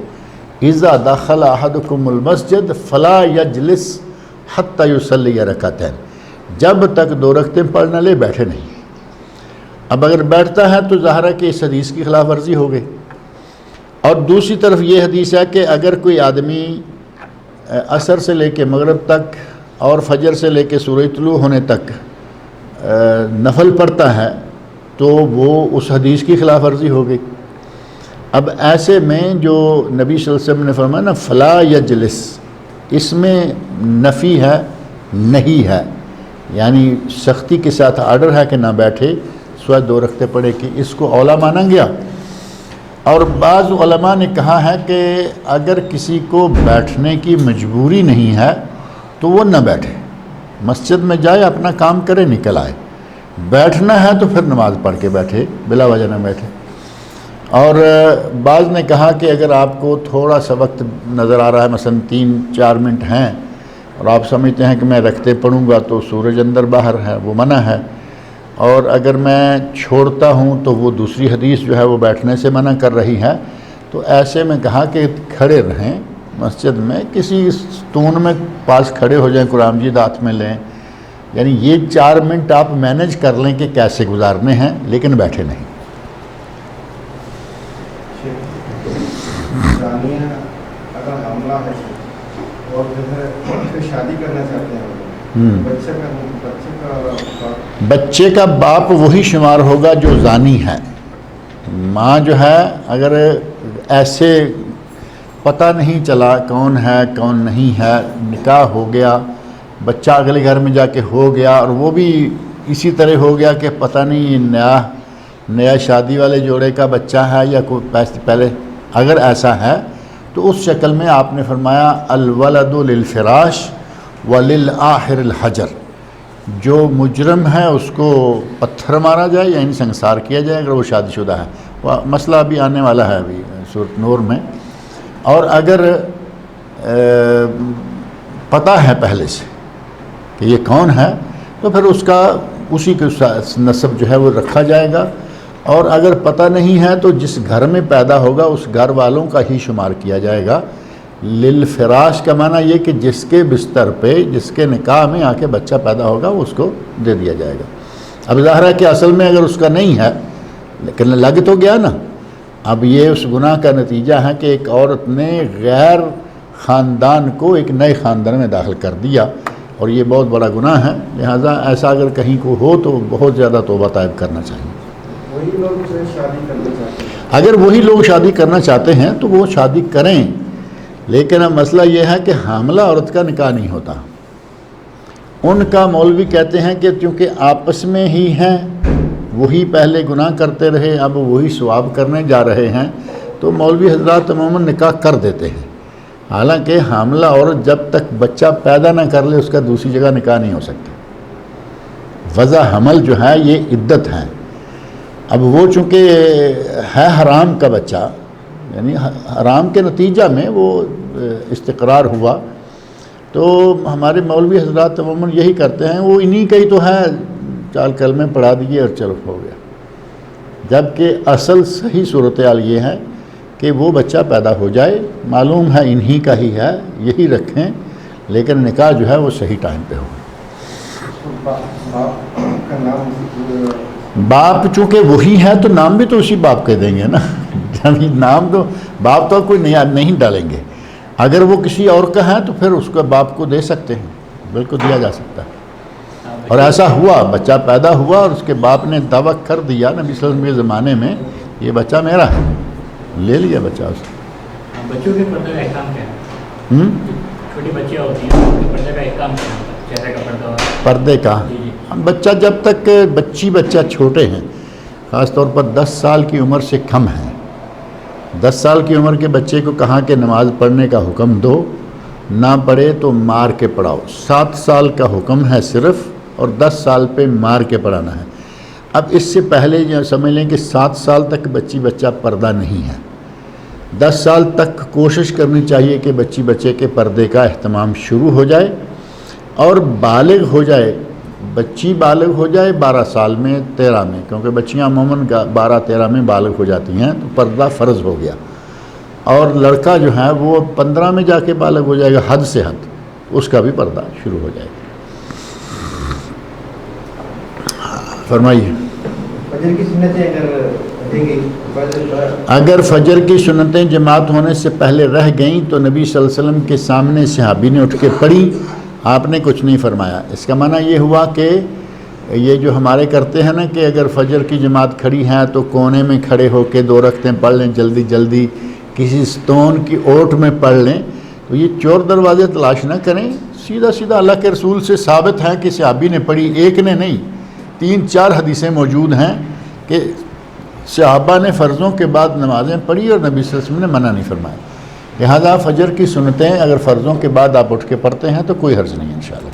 اذا دخل احدکم المسجد فلا یجلس حتی یصلی رکعتین، جب تک 2 رکعتیں پڑھ نہ لے بیٹھے نہیں۔ اب اگر بیٹھتا ہے تو ظاہر ہے کہ اس حدیث کی خلاف ورزی ہو گئی، اور دوسری طرف یہ حدیث ہے کہ اگر کوئی آدمی عصر سے لے کے مغرب تک اور فجر سے لے کے سورج طلوع ہونے تک نفل پڑھتا ہے تو وہ اس حدیث کی خلاف ورزی ہو گئی۔ اب ایسے میں جو نبی صلی اللہ علیہ وسلم نے فرمایا نا فلا یجلس، اس میں نفی ہے، نہیں ہے، یعنی سختی کے ساتھ آرڈر ہے کہ نہ بیٹھے، سوائے 2 رکعتیں پڑھے، کہ اس کو اولا مانا گیا۔ اور بعض علماء نے کہا ہے کہ اگر کسی کو بیٹھنے کی مجبوری نہیں ہے تو وہ نہ بیٹھے، مسجد میں جائے اپنا کام کرے نکل آئے، بیٹھنا ہے تو پھر نماز پڑھ کے بیٹھے، بلا وجہ نہ بیٹھے۔ اور بعض نے کہا کہ اگر آپ کو تھوڑا سا وقت نظر آ رہا ہے، مثلا 3 4 منٹ ہیں، اور آپ سمجھتے ہیں کہ میں رکھتے پڑھوں گا تو سورج اندر باہر ہے، وہ منع ہے، اور اگر میں چھوڑتا ہوں تو وہ دوسری حدیث جو ہے وہ بیٹھنے سے منع کر رہی ہے، تو ایسے میں کہا کہ کھڑے رہیں مسجد میں، کسی ستون میں پاس کھڑے ہو جائیں، قرآن مجید ہاتھ میں لیں، یعنی یہ 4 منٹ آپ مینج کر لیں کہ کیسے گزارنے ہیں، لیکن بیٹھے نہیں۔ اگر حاملہ ہے اور جو ہے شادی کرنا چاہتے ہیں، بچے کا باپ وہی شمار ہوگا جو زانی ہے۔ ماں جو ہے اگر ایسے پتہ نہیں چلا کون ہے کون نہیں ہے، نکاح ہو گیا، بچہ اگلے گھر میں جا کے ہو گیا، اور وہ بھی اسی طرح ہو گیا کہ پتہ نہیں نیا شادی والے جوڑے کا بچہ ہے یا کوئی پہلے، اگر ایسا ہے تو اس شکل میں آپ نے فرمایا الولد للفراش وللآخر الحجر، جو مجرم ہے اس کو پتھر مارا جائے یا سنگسار کیا جائے اگر وہ شادی شدہ ہے. وہ مسئلہ ابھی آنے والا ہے ابھی سورۃ نور میں. اور اگر پتہ ہے پہلے سے کہ یہ کون ہے تو پھر اس کا اسی کے نسب جو ہے وہ رکھا جائے گا. اور اگر پتہ نہیں ہے تو جس گھر میں پیدا ہوگا اس گھر والوں کا ہی شمار کیا جائے گا. للفراش کا معنی یہ کہ جس کے بستر پہ جس کے نکاح میں آ کے بچہ پیدا ہوگا وہ اس کو دے دیا جائے گا. اب ظاہر ہے کہ اصل میں اگر اس کا نہیں ہے لیکن لگ تو گیا نا. اب یہ اس گناہ کا نتیجہ ہے کہ ایک عورت نے غیر خاندان کو ایک نئے خاندان میں داخل کر دیا اور یہ بہت بڑا گناہ ہے. لہٰذا ایسا اگر کہیں کو ہو تو بہت زیادہ توبہ طائب کرنا چاہیے. وہی لوگ سے شادی کرنا چاہتے ہیں. اگر وہی لوگ شادی کرنا چاہتے ہیں تو وہ شادی کریں، لیکن اب مسئلہ یہ ہے کہ حاملہ عورت کا نکاح نہیں ہوتا. ان کا مولوی کہتے ہیں کہ چونکہ آپس میں ہی ہیں، وہی پہلے گناہ کرتے رہے، اب وہی ثواب کرنے جا رہے ہیں، تو مولوی حضرات عموماً نکاح کر دیتے ہیں. حالانکہ حاملہ عورت جب تک بچہ پیدا نہ کر لے اس کا دوسری جگہ نکاح نہیں ہو سکتا. وضع حمل جو ہے یہ عدت ہے. اب وہ چونکہ ہے حرام کا بچہ، یعنی حرام کے نتیجہ میں وہ استقرار ہوا، تو ہمارے مولوی حضرات عموماً یہی کرتے ہیں، وہ انہی کا ہی تو ہے، چال کلمے پڑھا دیے اور چلو ہو گیا. جبکہ اصل صحیح صورتحال یہ ہے کہ وہ بچہ پیدا ہو جائے، معلوم ہے انہی کا ہی ہے، یہی رکھیں، لیکن نکاح جو ہے وہ صحیح ٹائم پہ ہو. باپ کا نام باپ چونکہ وہی ہے تو نام بھی تو اسی باپ کے دیں گے نا. نام تو باپ تو کوئی نہیں ڈالیں گے. اگر وہ کسی اور کا ہے تو پھر اس کو باپ کو دے سکتے ہیں، بالکل دیا جا سکتا ہے. اور ایسا ہوا، بچہ پیدا ہوا اور اس کے باپ نے دعویٰ کر دیا نبی صلی اللہ علیہ وسلم کے زمانے میں یہ بچہ میرا ہے، لے لیا بچہ اس نے. بچوں کے پردے کا احکام کیا ہے؟ چھوٹی بچیاں ہوتی ہیں، پردے کا احکام کیا ہے؟ چہرے کا پردہ؟ پردے کا بچہ جب تک بچہ چھوٹے ہیں، خاص طور پر 10 سال کی عمر سے کم ہیں، 10 سال کی عمر کے بچے کو کہاں کہ نماز پڑھنے کا حکم دو، نہ پڑھے تو مار کے پڑھاؤ. 7 سال کا حکم ہے صرف، اور 10 سال پہ مار کے پڑھانا ہے. اب اس سے پہلے جو سمجھ لیں کہ 7 سال تک بچہ پردہ نہیں ہے. 10 سال تک کوشش کرنی چاہیے کہ بچے کے پردے کا اہتمام شروع ہو جائے، اور بالغ ہو جائے، بچی بالغ ہو جائے 12 سال میں 13 میں، کیونکہ بچیاں عموماً 12-13 میں بالغ ہو جاتی ہیں تو پردہ فرض ہو گیا. اور لڑکا جو ہے وہ 15 میں جا کے بالغ ہو جائے گا، حد سے حد اس کا بھی پردہ شروع ہو جائے گا. فرمائیے. فجر کی سنتیں اگر فجر کی سنتیں جماعت ہونے سے پہلے رہ گئیں تو نبی صلی اللہ علیہ وسلم کے سامنے صحابی نے اٹھ کے پڑھی، آپ نے کچھ نہیں فرمایا. اس کا معنی یہ ہوا کہ یہ جو ہمارے کرتے ہیں نا کہ اگر فجر کی جماعت کھڑی ہے تو کونے میں کھڑے ہو کے 2 رکعتیں پڑھ لیں، جلدی جلدی کسی سٹون کی اوٹ میں پڑھ لیں، تو یہ چور دروازے تلاش نہ کریں. سیدھا اللہ کے رسول سے ثابت ہے کہ صحابی نے پڑھی، ایک نے نہیں، 3-4 حدیثیں موجود ہیں کہ صحابہ نے فرضوں کے بعد نمازیں پڑھی اور نبی صلی اللہ علیہ وسلم نے منع نہیں فرمایا. لہذا فجر کی سنتیں اگر فرضوں کے بعد آپ اٹھ کے پڑھتے ہیں تو کوئی حرج نہیں انشاءاللہ.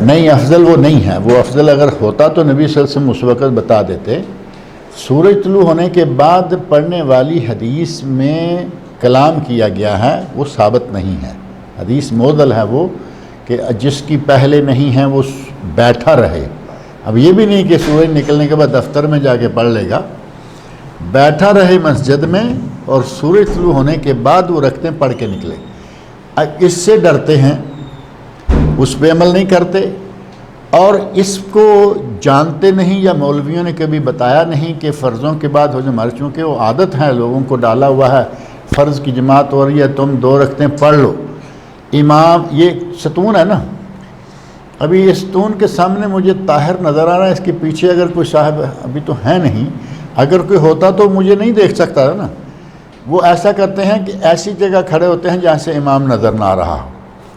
نہیں، افضل وہ نہیں ہے. وہ افضل اگر ہوتا تو نبی صلی اللہ علیہ وسلم اس وقت بتا دیتے. سورج طلوع ہونے کے بعد پڑھنے والی حدیث میں کلام کیا گیا ہے، وہ ثابت نہیں ہے. حدیث معضل ہے وہ کہ جس کی پہلے نہیں ہے وہ بیٹھا رہے. اب یہ بھی نہیں کہ سورج نکلنے کے بعد دفتر میں جا کے پڑھ لے گا، بیٹھا رہے مسجد میں اور سورج طلوع ہونے کے بعد وہ رکھتے پڑھ کے نکلے. اس سے ڈرتے ہیں، اس پہ عمل نہیں کرتے، اور اس کو جانتے نہیں یا مولویوں نے کبھی بتایا نہیں کہ فرضوں کے بعد ہو جائے. ہمارے چونکہ وہ عادت ہے، لوگوں کو ڈالا ہوا ہے، فرض کی جماعت ہو رہی ہے تم 2 رکعتیں پڑھ لو. امام یہ ستون ہے نا، ابھی یہ ستون کے سامنے مجھے طاہر نظر آ رہا ہے، اس کے پیچھے اگر کوئی صاحب ابھی تو ہے نہیں، اگر کوئی ہوتا تو مجھے نہیں دیکھ سکتا تھا نا. وہ ایسا کرتے ہیں کہ ایسی جگہ کھڑے ہوتے ہیں جہاں سے امام نظر نہ آ رہا ہو،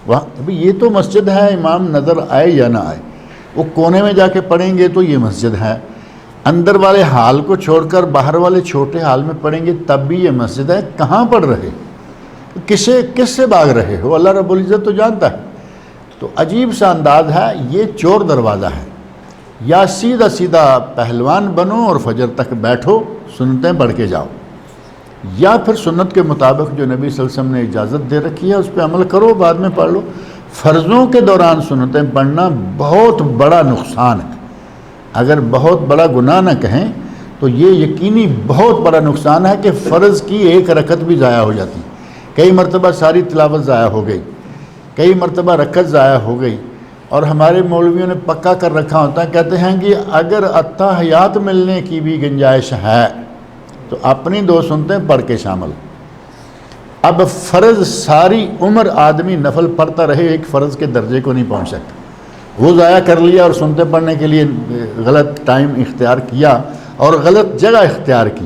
وہاں ابھی یہ تو مسجد ہے، امام نظر آئے یا نہ آئے، وہ کونے میں جا کے پڑھیں گے تو یہ مسجد ہے، اندر والے حال کو چھوڑ کر باہر والے چھوٹے حال میں پڑھیں گے تب بھی یہ مسجد ہے۔ کہاں پڑھ رہے، کس سے بھاگ رہے ہو، اللہ رب العزت تو جانتا ہے۔ تو عجیب سا انداز ہے، یہ چور دروازہ ہے، یا سیدھا سیدھا پہلوان بنو اور فجر تک بیٹھو سنتیں پڑھ کے جاؤ، یا پھر سنت کے مطابق جو نبی صلی اللہ علیہ وسلم نے اجازت دے رکھی ہے اس پہ عمل کرو، بعد میں پڑھ لو۔ فرضوں کے دوران سنتیں پڑھنا بہت بڑا نقصان ہے، اگر بہت بڑا گناہ نہ کہیں تو یہ یقینی بہت بڑا نقصان ہے کہ فرض کی ایک رکعت بھی ضائع ہو جاتی، کئی مرتبہ ساری تلاوت ضائع ہو گئی، کئی مرتبہ رکعت ضائع ہو گئی۔ اور ہمارے مولویوں نے پکا کر رکھا ہوتا ہے، کہتے ہیں کہ اگر اتحیات ملنے کی بھی گنجائش ہے تو اپنی 2 سنتیں پڑھ کے شامل۔ اب فرض ساری عمر آدمی نفل پڑھتا رہے، ایک فرض کے درجے کو نہیں پہنچ سکتا، وہ ضائع کر لیا اور سنتے پڑھنے کے لیے غلط ٹائم اختیار کیا اور غلط جگہ اختیار کی،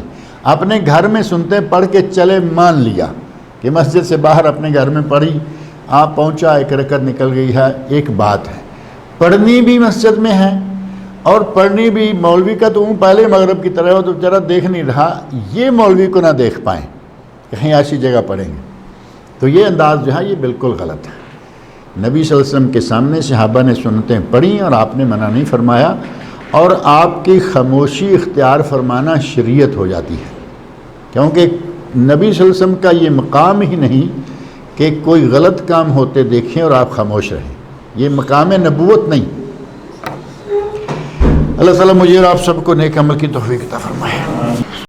اپنے گھر میں سنتے پڑھ کے چلے، مان لیا کہ مسجد سے باہر اپنے گھر میں پڑھی، آپ پہنچا ایک رکعت نکل گئی ہے، ایک بات ہے، پڑھنی بھی مسجد میں ہے اور پڑھنی بھی مولوی کا تو پہلے مغرب کی طرح ہو تو ذرا دیکھ نہیں رہا، یہ مولوی کو نہ دیکھ پائیں، کہیں ایسی جگہ پڑھیں گے، تو یہ انداز جو ہے یہ بالکل غلط ہے۔ نبی صلی اللہ علیہ وسلم کے سامنے صحابہ نے سنتیں پڑھیں اور آپ نے منع نہیں فرمایا، اور آپ کی خاموشی اختیار فرمانا شریعت ہو جاتی ہے، کیونکہ نبی صلی اللہ علیہ وسلم کا یہ مقام ہی نہیں کہ کوئی غلط کام ہوتے دیکھیں اور آپ خاموش رہیں، یہ مقام نبوت نہیں۔ اللہ تعالیٰ مجھے اور آپ سب کو نیک عمل کی توفیق عطا فرمائے۔